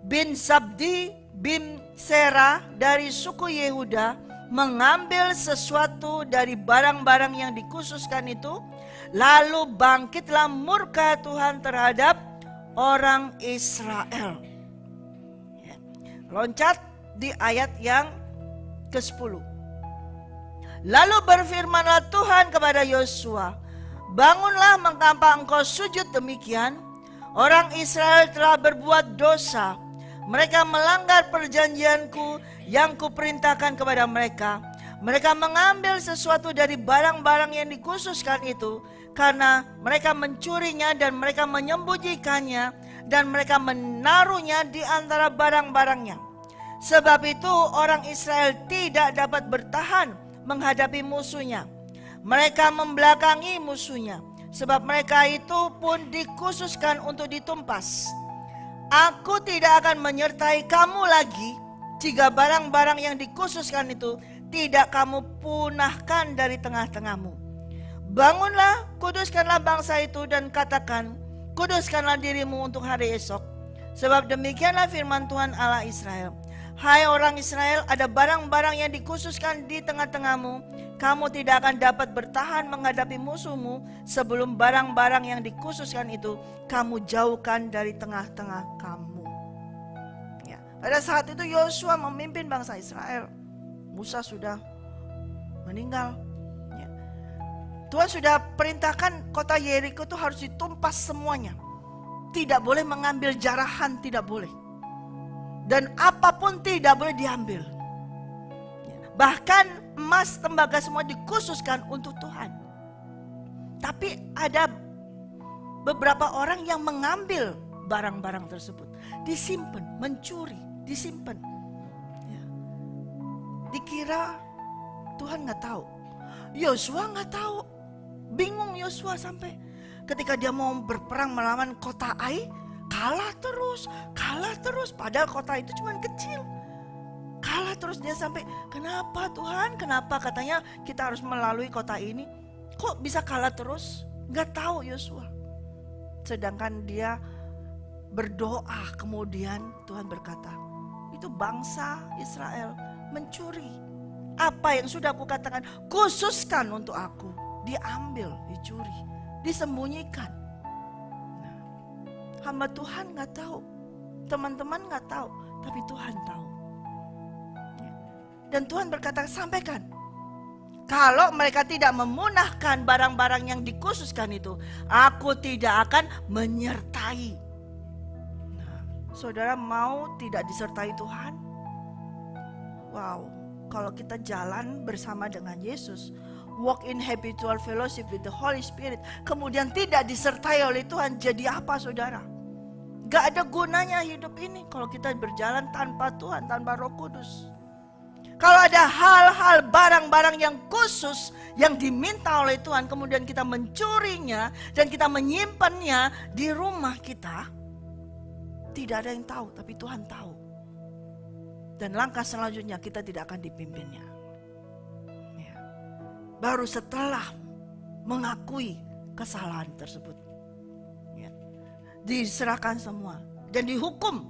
bin Zabdi bin Serah dari suku Yehuda mengambil sesuatu dari barang-barang yang dikhususkan itu, lalu bangkitlah murka Tuhan terhadap orang Israel. Ya. Loncat di ayat yang ke-10. Lalu berfirmanlah Tuhan kepada Yosua, bangunlah mengapa engkau sujud demikian? Orang Israel telah berbuat dosa. Mereka melanggar perjanjianku yang kuperintahkan kepada mereka. Mereka mengambil sesuatu dari barang-barang yang dikhususkan itu karena mereka mencurinya dan mereka menyembunyikannya dan mereka menaruhnya di antara barang-barangnya. Sebab itu orang Israel tidak dapat bertahan menghadapi musuhnya. Mereka membelakangi musuhnya. Sebab mereka itu pun dikhususkan untuk ditumpas. Aku tidak akan menyertai kamu lagi jika barang-barang yang dikhususkan itu tidak kamu punahkan dari tengah-tengahmu. Bangunlah, kuduskanlah bangsa itu dan katakan, kuduskanlah dirimu untuk hari esok. Sebab demikianlah firman Tuhan Allah Israel. Hai orang Israel, ada barang-barang yang dikhususkan di tengah-tengahmu. Kamu tidak akan dapat bertahan menghadapi musuhmu sebelum barang-barang yang dikhususkan itu kamu jauhkan dari tengah-tengah kamu. Ya, pada saat itu Yosua memimpin bangsa Israel. Musa sudah meninggal. Ya. Tuhan sudah perintahkan kota Yeriko itu harus ditumpas semuanya. Tidak boleh mengambil jarahan, tidak boleh. Dan apapun tidak boleh diambil. Bahkan emas, tembaga semua dikhususkan untuk Tuhan. Tapi ada beberapa orang yang mengambil barang-barang tersebut. Disimpan, mencuri, disimpan. Ya. Dikira Tuhan gak tahu. Yosua gak tahu. Bingung Yosua sampai ketika dia mau berperang melawan kota Ai. Kalah terus. Padahal kota itu cuma kecil. Kalah terus dia sampai, kenapa Tuhan? Kenapa katanya kita harus melalui kota ini? Kok bisa kalah terus? Gak tahu Yosua. Sedangkan dia berdoa, kemudian Tuhan berkata, itu bangsa Israel mencuri. Apa yang sudah aku katakan, khususkan untuk aku. Diambil, dicuri, disembunyikan. Nah, hamba Tuhan gak tahu. Teman-teman gak tahu, tapi Tuhan tahu. Dan Tuhan berkata, sampaikan. Kalau mereka tidak memunahkan barang-barang yang dikhususkan itu, aku tidak akan menyertai. Nah, saudara mau tidak disertai Tuhan? Wow, kalau kita jalan bersama dengan Yesus, walk in habitual fellowship with the Holy Spirit, kemudian tidak disertai oleh Tuhan, jadi apa saudara? Gak ada gunanya hidup ini kalau kita berjalan tanpa Tuhan, tanpa Roh Kudus. Kalau ada hal-hal barang-barang yang khusus yang diminta oleh Tuhan, kemudian kita mencurinya dan kita menyimpannya di rumah kita, Tidak ada yang tahu, tapi Tuhan tahu. Dan langkah selanjutnya kita tidak akan dipimpinnya. Ya. Baru setelah mengakui kesalahan tersebut, ya, diserahkan semua dan dihukum.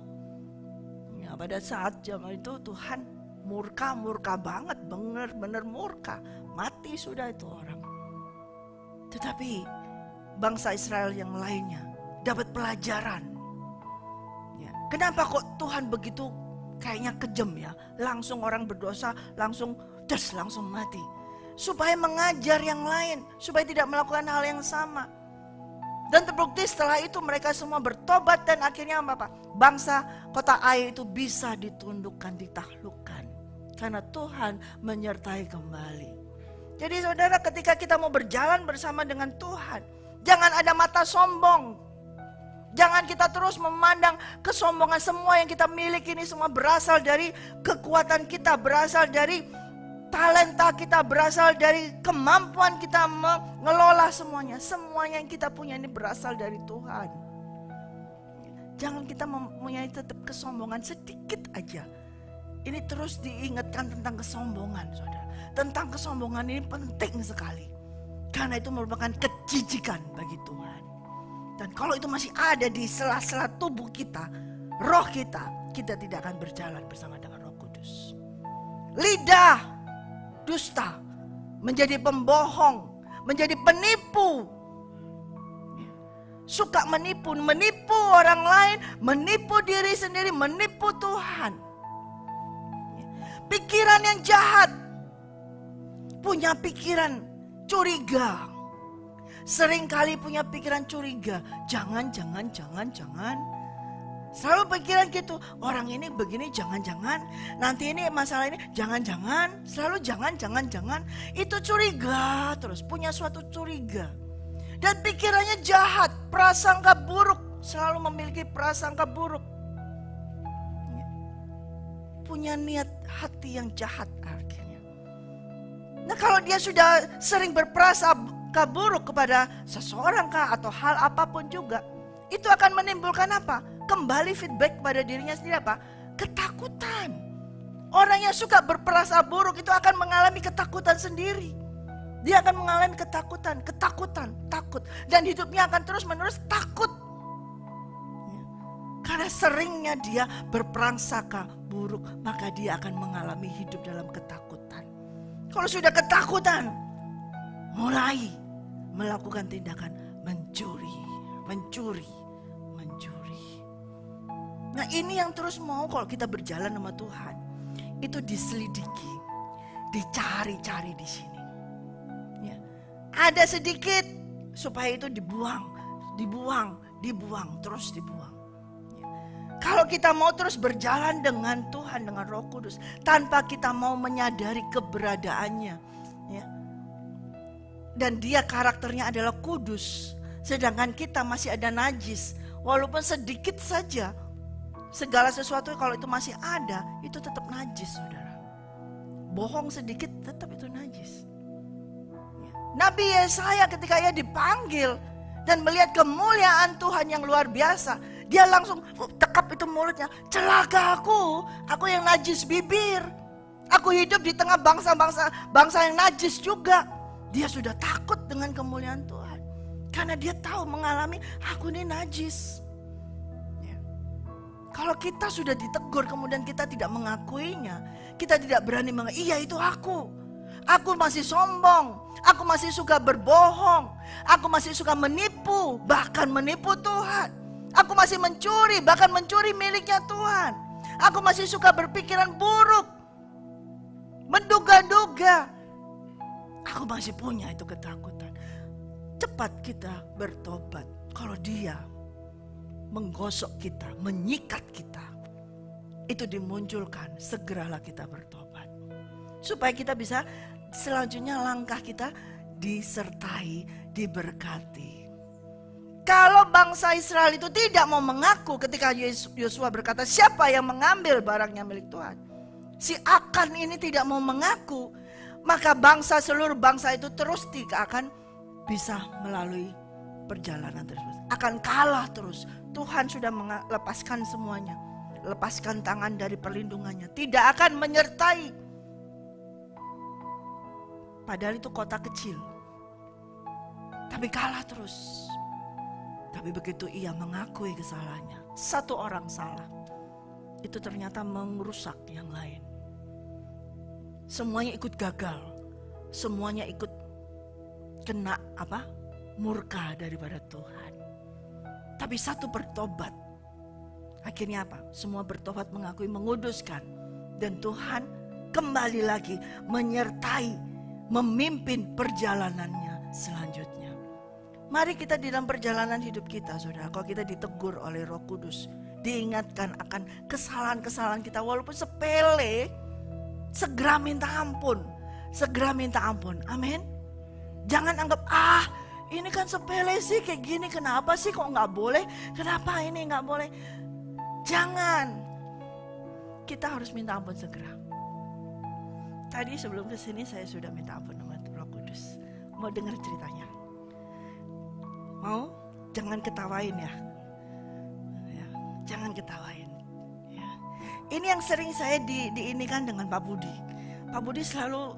Ya, pada saat zaman itu Tuhan murka banget, benar-benar murka. Mati sudah itu orang. Tetapi bangsa Israel yang lainnya dapat pelajaran. Ya. Kenapa kok Tuhan begitu kayaknya kejam ya? Langsung orang berdosa langsung mati. Supaya mengajar yang lain, supaya tidak melakukan hal yang sama. Dan terbukti setelah itu mereka semua bertobat dan akhirnya apa? Bangsa kota Ai itu bisa ditundukkan, ditaklukkan. Karena Tuhan menyertai kembali. Jadi saudara, ketika kita mau berjalan bersama dengan Tuhan, jangan ada mata sombong. Jangan kita terus memandang kesombongan. Semua yang kita miliki ini semua berasal dari kekuatan kita, berasal dari talenta kita, berasal dari kemampuan kita mengelola semuanya. Semuanya yang kita punya ini berasal dari Tuhan. Jangan kita mempunyai tetap kesombongan sedikit aja. Ini terus diingatkan tentang kesombongan, saudara. Tentang kesombongan ini penting sekali. Karena itu merupakan kejijikan bagi Tuhan. Dan kalau itu masih ada di sela-sela tubuh kita, roh kita tidak akan berjalan bersama dengan Roh Kudus. Lidah dusta, menjadi pembohong, menjadi penipu. Suka menipu orang lain, menipu diri sendiri, menipu Tuhan. Pikiran yang jahat, punya pikiran curiga. Seringkali punya pikiran curiga. Jangan. Selalu pikiran gitu. Orang ini begini, jangan. Nanti ini masalah ini, jangan. Selalu jangan. Itu curiga terus. Punya suatu curiga. Dan pikirannya jahat. Prasangka buruk. Selalu memiliki prasangka buruk. Punya niat hati yang jahat akhirnya. Nah, kalau dia sudah sering berprasangka buruk kepada seseorang kah atau hal apapun juga, itu akan menimbulkan apa? Kembali feedback pada dirinya sendiri apa? Ketakutan. Orang yang suka berprasangka buruk itu akan mengalami ketakutan sendiri. Dia akan mengalami ketakutan, takut. Dan hidupnya akan terus-menerus takut. Karena seringnya dia berprasangka buruk, maka dia akan mengalami hidup dalam ketakutan. Kalau sudah ketakutan, mulai melakukan tindakan mencuri. Nah, ini yang terus mau kalau kita berjalan sama Tuhan, itu diselidiki, dicari-cari di sini. Ya. Ada sedikit supaya itu dibuang, terus dibuang. Kalau kita mau terus berjalan dengan Tuhan, dengan Roh Kudus, tanpa kita mau menyadari keberadaannya, ya. Dan dia karakternya adalah kudus, sedangkan kita masih ada najis. Walaupun sedikit saja, segala sesuatu kalau itu masih ada, itu tetap najis, saudara. Bohong sedikit, tetap itu najis. Ya. Nabi Yesaya ketika ia dipanggil dan melihat kemuliaan Tuhan yang luar biasa, dia langsung tekap itu mulutnya. Celaka aku yang najis bibir. Aku hidup di tengah bangsa yang najis juga. Dia sudah takut dengan kemuliaan Tuhan. Karena dia tahu mengalami aku ini najis. Ya. Kalau kita sudah ditegur kemudian kita tidak mengakuinya, kita tidak berani mengatakan, iya itu aku. Aku masih sombong. Aku masih suka berbohong. Aku masih suka menipu, bahkan menipu Tuhan. Aku masih mencuri, bahkan mencuri miliknya Tuhan. Aku masih suka berpikiran buruk, menduga-duga. Aku masih punya itu ketakutan. Cepat kita bertobat. Kalau dia menggosok kita, menyikat kita, itu dimunculkan, segeralah kita bertobat. Supaya kita bisa selanjutnya langkah kita disertai, diberkati. Kalau bangsa Israel itu tidak mau mengaku ketika Yosua berkata, siapa yang mengambil barangnya milik Tuhan? Si Akan ini tidak mau mengaku, maka seluruh bangsa itu terus tidak akan bisa melalui perjalanan tersebut. Akan kalah terus. Tuhan sudah melepaskan semuanya. Lepaskan tangan dari perlindungannya. Tidak akan menyertai. Padahal itu kota kecil. Tapi kalah terus. Tapi begitu ia mengakui kesalahannya, satu orang salah, itu ternyata merusak yang lain. Semuanya ikut gagal. Semuanya ikut kena murka daripada Tuhan. Tapi satu bertobat. Akhirnya apa? Semua bertobat, mengakui, menguduskan. Dan Tuhan kembali lagi menyertai, memimpin perjalanannya selanjutnya. Mari kita di dalam perjalanan hidup kita, saudara, kalau kita ditegur oleh Roh Kudus, diingatkan akan kesalahan-kesalahan kita walaupun sepele, segera minta ampun. Segera minta ampun. Amin. Jangan anggap, ini kan sepele sih kayak gini, kenapa sih kok gak boleh? Kenapa ini gak boleh? Jangan. Kita harus minta ampun segera. Tadi sebelum kesini saya sudah minta ampun sama Roh Kudus. Mau dengar ceritanya? Mau? Jangan ketawain ya. Jangan ketawain. Ya. Ini yang sering saya diinikan dengan Pak Budi. Pak Budi selalu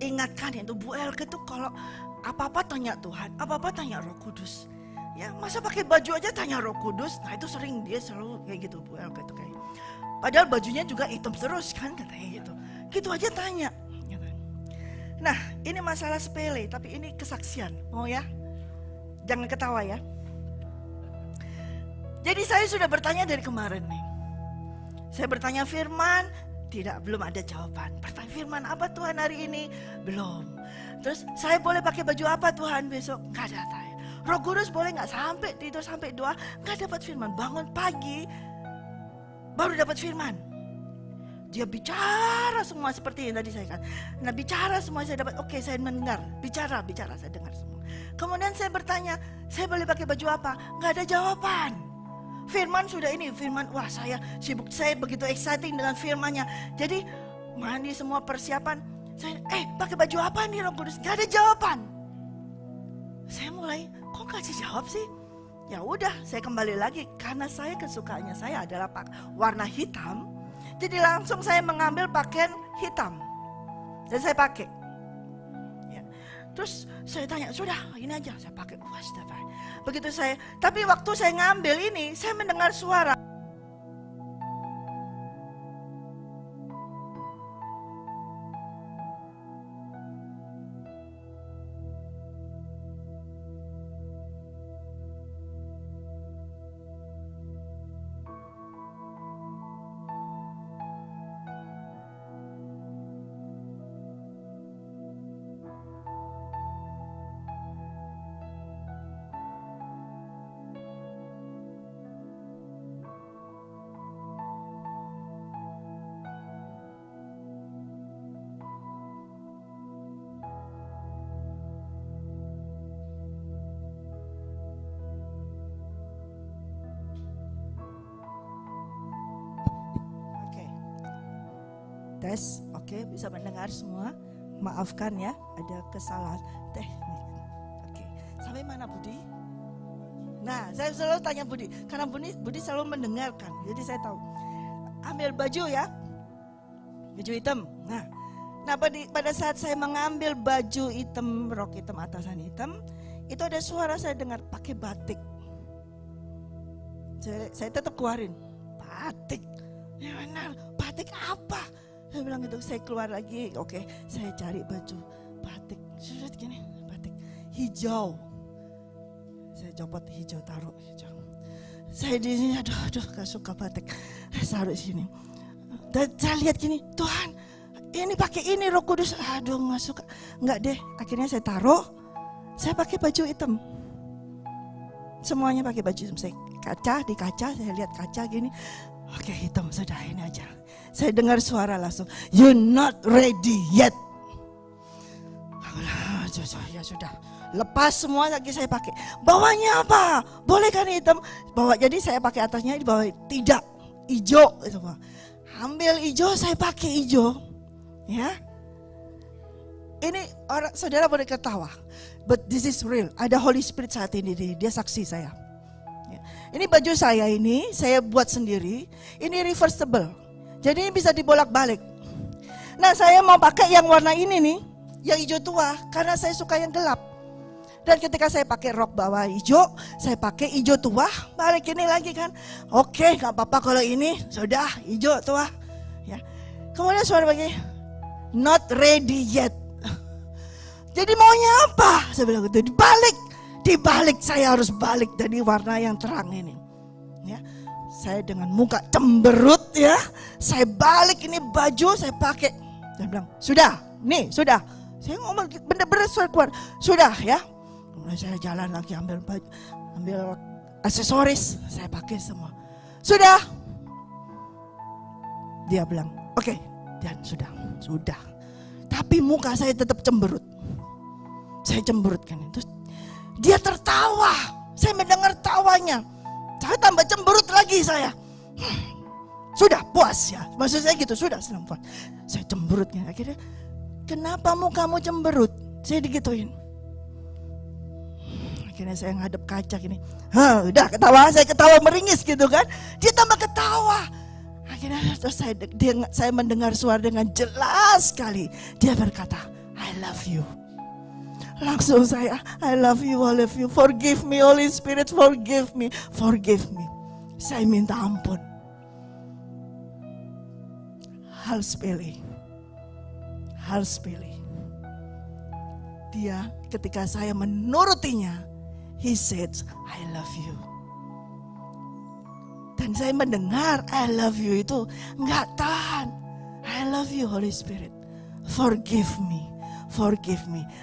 ingatkan itu Bu Elke tuh kalau apa-apa tanya Tuhan, apa-apa tanya Roh Kudus. Ya, masa pakai baju aja tanya Roh Kudus. Nah, itu sering dia selalu kayak gitu Bu Elke tuh kayak. Padahal bajunya juga hitam terus kan katanya gitu. Gitu aja tanya. Gitu. Nah, ini masalah sepele tapi ini kesaksian. Mau ya? Jangan ketawa ya. Jadi saya sudah bertanya dari kemarin nih. Saya bertanya firman, belum ada jawaban. Bertanya firman apa Tuhan hari ini? Belum. Terus saya boleh pakai baju apa Tuhan besok? Gak ada tanya. Roh Kudus boleh gak sampai tidur sampai doa? Gak dapat firman. Bangun pagi baru dapat firman. Dia bicara semua seperti yang tadi saya katakan. Nah bicara semua saya dapat. Oke, saya mendengar. Bicara saya dengar semua. Kemudian saya bertanya, saya boleh pakai baju apa? Gak ada jawaban. Firman sudah ini, firman, wah saya sibuk, saya begitu exciting dengan firmannya. Jadi mandi semua persiapan, saya pakai baju apa nih Roh Kudus? Gak ada jawaban. Saya mulai, kok gak jawab sih? Ya udah, saya kembali lagi karena saya kesukaannya saya adalah warna hitam. Jadi langsung saya mengambil pakaian hitam dan saya pakai. Ya. Terus saya tanya, sudah ini aja saya pakai. Begitu tapi waktu saya ngambil ini, saya mendengar suara. Tes, oke, bisa mendengar semua. Maafkan ya, ada kesalahan teknik. Oke, sampai mana Budi? Nah, saya selalu tanya Budi, karena Budi selalu mendengarkan, jadi saya tahu. Ambil baju ya, baju hitam. Nah pada saat saya mengambil baju hitam, rok hitam, atasan hitam, itu ada suara saya dengar pakai batik. Saya tetap keluarin, batik. Ya benar, batik apa? Saya bilang gitu, saya keluar lagi, oke, saya cari baju batik, sudah gini, batik hijau. Saya copot hijau, taruh hijau. Saya di sini, aduh, gak suka batik, saya taruh sini. Dan saya lihat gini, Tuhan, ini pakai ini Roh Kudus, aduh gak suka, enggak deh. Akhirnya saya taruh, saya pakai baju hitam. Semuanya pakai baju hitam. Saya di kaca, saya lihat kaca gini, oke hitam, sudah ini aja. Saya dengar suara langsung, you're not ready yet. Ya sudah, lepas semua lagi saya pakai. Bawahnya apa? Boleh kan hitam? Bawa, jadi saya pakai atasnya, di bawah tidak, hijau. Ambil hijau, saya pakai hijau. Ya, ini orang saudara boleh ketawa, but this is real. Ada Holy Spirit saat ini, dia saksi saya. Ya. Ini baju saya ini, saya buat sendiri. Ini reversible. Jadi ini bisa dibolak-balik. Nah, saya mau pakai yang warna ini nih, yang hijau tua, karena saya suka yang gelap. Dan ketika saya pakai rok bawah hijau, saya pakai hijau tua, balik ini lagi kan. Oke, gak apa-apa kalau ini sudah hijau tua. Ya. Kemudian suara bagi, not ready yet. Jadi maunya apa? Saya bilang gitu, dibalik saya harus balik dari warna yang terang ini. Ya, saya dengan muka cemberut ya, saya balik ini baju saya pakai. Saya bilang sudah, nih sudah. Saya ngomong bener-bener suara keluar, sudah ya. Kemudian saya jalan lagi ambil baju, ambil aksesoris, saya pakai semua. Sudah. Dia bilang oke, dan sudah. Tapi muka saya tetap cemberut. Saya cemberutkan itu. Dia tertawa, saya mendengar tawanya. Saya tambah cemberut lagi saya. Sudah puas ya, maksud saya gitu, sudah senang puas. Saya cemberutnya, akhirnya kenapa mukamu cemberut? Saya digituin. Akhirnya saya ngadep kaca gini, udah ketawa, saya ketawa meringis gitu kan. Dia tambah ketawa. Akhirnya terus saya mendengar suara dengan jelas sekali. Dia berkata, I love you. Langsung saya, I love you, forgive me Holy Spirit, forgive me. Saya minta ampun. Hal sepele. Dia ketika saya menurutinya, he said, I love you. Dan saya mendengar I love you itu enggak tahan. I love you Holy Spirit, forgive me.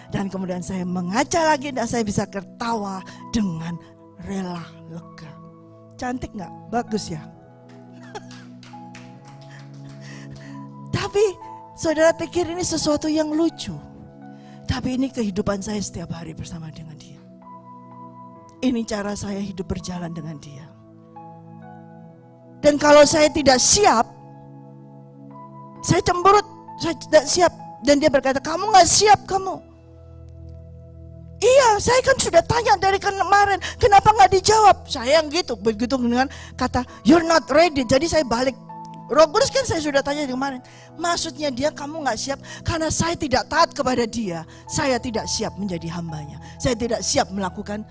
Dan kemudian saya mengaca lagi dan saya bisa tertawa dengan rela lega. Cantik gak? Bagus ya. Tapi saudara pikir ini sesuatu yang lucu. Tapi ini kehidupan saya setiap hari bersama dengan dia. Ini cara saya hidup berjalan dengan dia. Dan kalau saya tidak siap, saya cemberut, saya tidak siap. Dan dia berkata, kamu gak siap kamu. Iya, saya kan sudah tanya dari kemarin, kenapa gak dijawab? Saya yang gitu, begitu dengan kata, you're not ready. Jadi saya balik, Roh Kudus kan saya sudah tanya kemarin. Maksudnya dia, kamu gak siap karena saya tidak taat kepada dia. Saya tidak siap menjadi hambanya. Saya tidak siap melakukan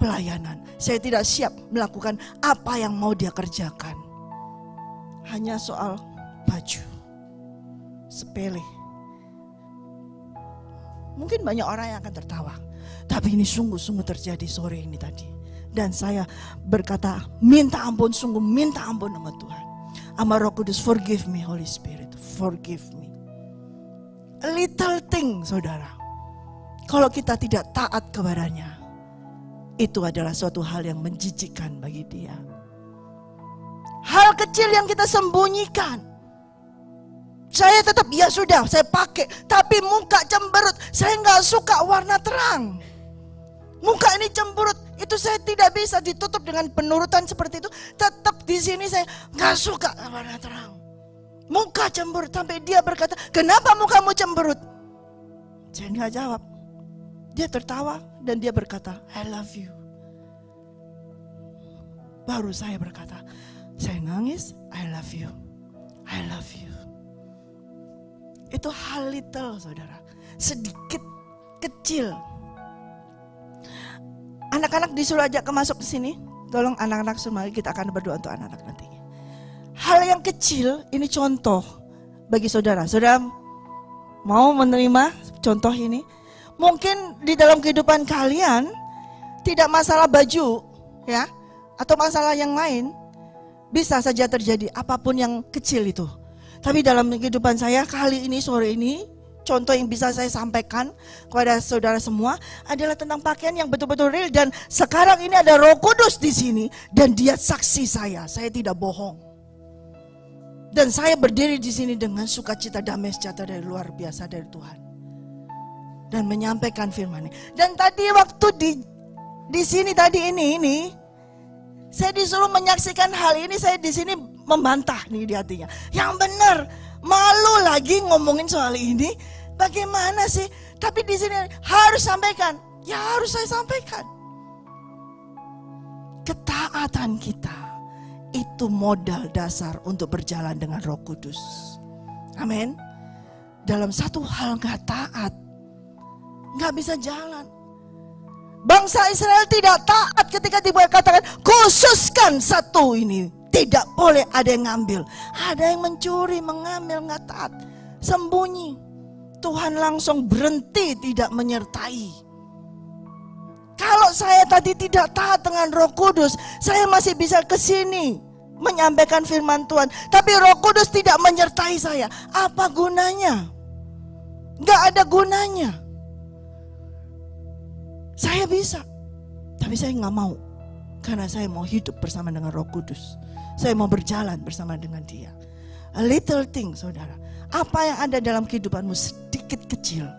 pelayanan. Saya tidak siap melakukan apa yang mau dia kerjakan. Hanya soal baju. Sepele. Mungkin banyak orang yang akan tertawa. Tapi ini sungguh-sungguh terjadi sore ini tadi. Dan saya berkata, minta ampun, sungguh minta ampun sama Tuhan. Sama Roh Kudus, forgive me Holy Spirit, forgive me. A little thing saudara. Kalau kita tidak taat kepadanya, itu adalah suatu hal yang menjijikkan bagi dia. Hal kecil yang kita sembunyikan. Saya tetap, ya sudah, saya pakai. Tapi muka cemberut, saya gak suka warna terang. Muka ini cemberut, itu saya tidak bisa ditutup dengan penurutan seperti itu. Tetap di sini saya gak suka warna terang. Muka cemberut, sampai dia berkata, kenapa mukamu cemberut? Saya gak jawab. Dia tertawa dan dia berkata, I love you. Baru saya berkata, saya nangis, I love you. I love you. Itu hal little saudara, sedikit, kecil. Anak-anak disuruh ajak masuk ke sini. Tolong anak-anak semua, kita akan berdoa untuk anak-anak nantinya. Hal yang kecil, ini contoh bagi saudara. Saudara mau menerima contoh ini? Mungkin di dalam kehidupan kalian tidak masalah baju, ya, atau masalah yang lain, bisa saja terjadi apapun yang kecil itu. Tapi dalam kehidupan saya kali ini, sore ini, contoh yang bisa saya sampaikan kepada saudara semua adalah tentang pakaian yang betul-betul real. Dan sekarang ini ada Roh Kudus di sini dan dia saksi saya tidak bohong. Dan saya berdiri di sini dengan sukacita, damai sejahtera dari luar biasa dari Tuhan. Dan menyampaikan firman-Nya. Dan tadi waktu di sini tadi ini saya disuruh menyaksikan hal ini, saya di sini membantah nih di hatinya. Yang benar, malu lagi ngomongin soal ini. Bagaimana sih? Tapi di sini harus sampaikan. Ya harus saya sampaikan. ketaatan kita itu modal dasar untuk berjalan dengan Roh Kudus. Amin. Dalam satu hal gak taat, gak bisa jalan. Bangsa Israel tidak taat ketika dikatakan khususkan satu ini. Tidak boleh ada yang ngambil. Ada yang mencuri, mengambil, gak taat. Sembunyi. Tuhan langsung berhenti, tidak menyertai. Kalau saya tadi tidak taat dengan Roh Kudus, saya masih bisa ke sini menyampaikan firman Tuhan. Tapi Roh Kudus tidak menyertai saya. Apa gunanya? Gak ada gunanya. Saya bisa, tapi saya gak mau. Karena saya mau hidup bersama dengan Roh Kudus. Saya mau berjalan bersama dengan Dia. A little thing, saudara. Apa yang ada dalam kehidupanmu sedikit kecil,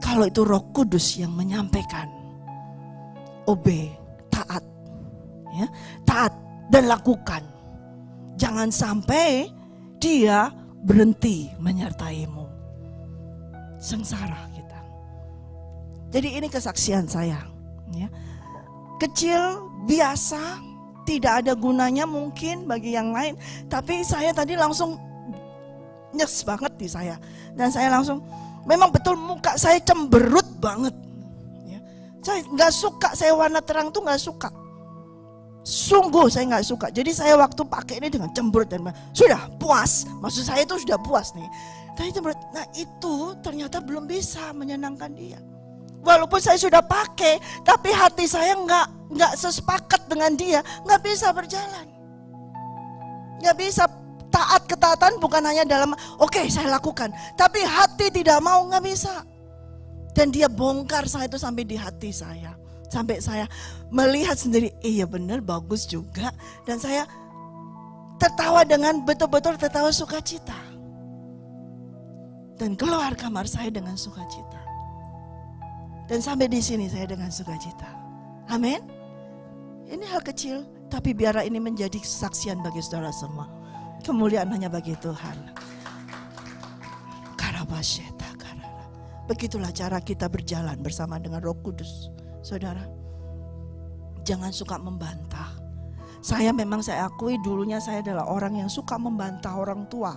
kalau itu Roh Kudus yang menyampaikan, obey, taat, ya, taat dan lakukan. Jangan sampai Dia berhenti menyertaimu. Sengsara kita. Jadi ini kesaksian saya, ya. Kecil, biasa, tidak ada gunanya mungkin bagi yang lain, tapi saya tadi langsung nyes banget di saya, dan saya langsung, memang betul muka saya cemberut banget, ya. Saya nggak suka, saya warna terang tuh nggak suka, sungguh saya nggak suka. Jadi saya waktu pakai ini dengan cemberut dan sudah puas, maksud saya itu sudah puas nih. Tapi cemberut, nah itu ternyata belum bisa menyenangkan Dia. Walaupun saya sudah pakai, tapi hati saya nggak sesepakat dengan Dia, nggak bisa berjalan, nggak bisa. Ketaatan bukan hanya dalam oke, saya lakukan, tapi hati tidak mau, nggak bisa. Dan Dia bongkar saya itu sampai di hati saya, sampai saya melihat sendiri, iya benar, bagus juga. Dan saya tertawa dengan betul-betul tertawa sukacita, dan keluar kamar saya dengan sukacita. Dan sampai di sini saya dengan sukacita. Amin. Ini hal kecil, tapi biarlah ini menjadi kesaksian bagi saudara semua. Kemuliaan hanya bagi Tuhan. Karabasyeta karara. Begitulah cara kita berjalan bersama dengan Roh Kudus. Saudara, jangan suka membantah. Saya akui dulunya saya adalah orang yang suka membantah orang tua.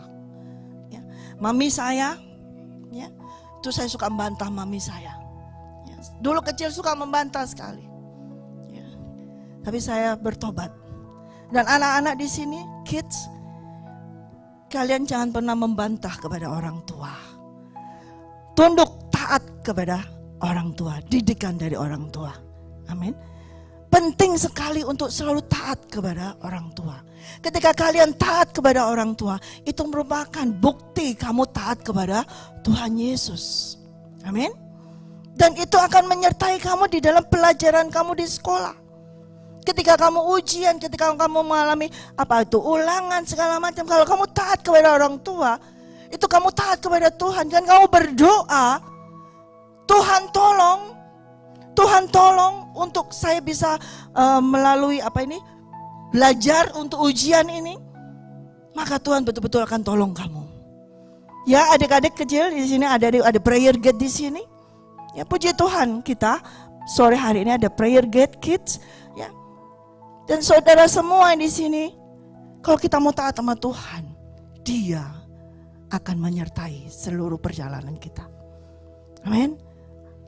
Ya. Mami saya, ya, itu saya suka membantah mami saya. Dulu kecil suka membantah sekali, ya. Tapi saya bertobat. Dan anak-anak di sini, kids, kalian jangan pernah membantah kepada orang tua. Tunduk taat kepada orang tua, didikan dari orang tua. Amin. Penting sekali untuk selalu taat kepada orang tua. Ketika kalian taat kepada orang tua, itu merupakan bukti kamu taat kepada Tuhan Yesus. Amin. Dan itu akan menyertai kamu di dalam pelajaran kamu di sekolah. Ketika kamu ujian, ketika kamu mengalami apa itu ulangan segala macam, kalau kamu taat kepada orang tua, itu kamu taat kepada Tuhan. Dan kamu berdoa, Tuhan tolong untuk saya bisa melalui belajar untuk ujian ini. Maka Tuhan betul-betul akan tolong kamu. Ya, adik-adik kecil di sini ada prayer gate di sini. Ya, puji Tuhan, kita sore hari ini ada prayer gate kids, ya. Dan saudara semua di sini, kalau kita mau taat sama Tuhan, Dia akan menyertai seluruh perjalanan kita. Amin.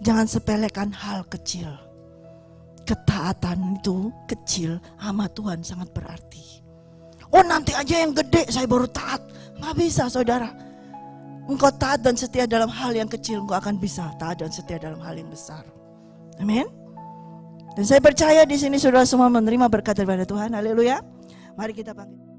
Jangan sepelekan hal kecil. Ketaatan itu kecil sama Tuhan sangat berarti. Oh, nanti aja yang gede saya baru taat. Nggak bisa, saudara. Engkau taat dan setia dalam hal yang kecil, engkau akan bisa taat dan setia dalam hal yang besar. Amin. Dan saya percaya di sini saudara semua menerima berkat daripada Tuhan. Haleluya. Mari kita bangkit.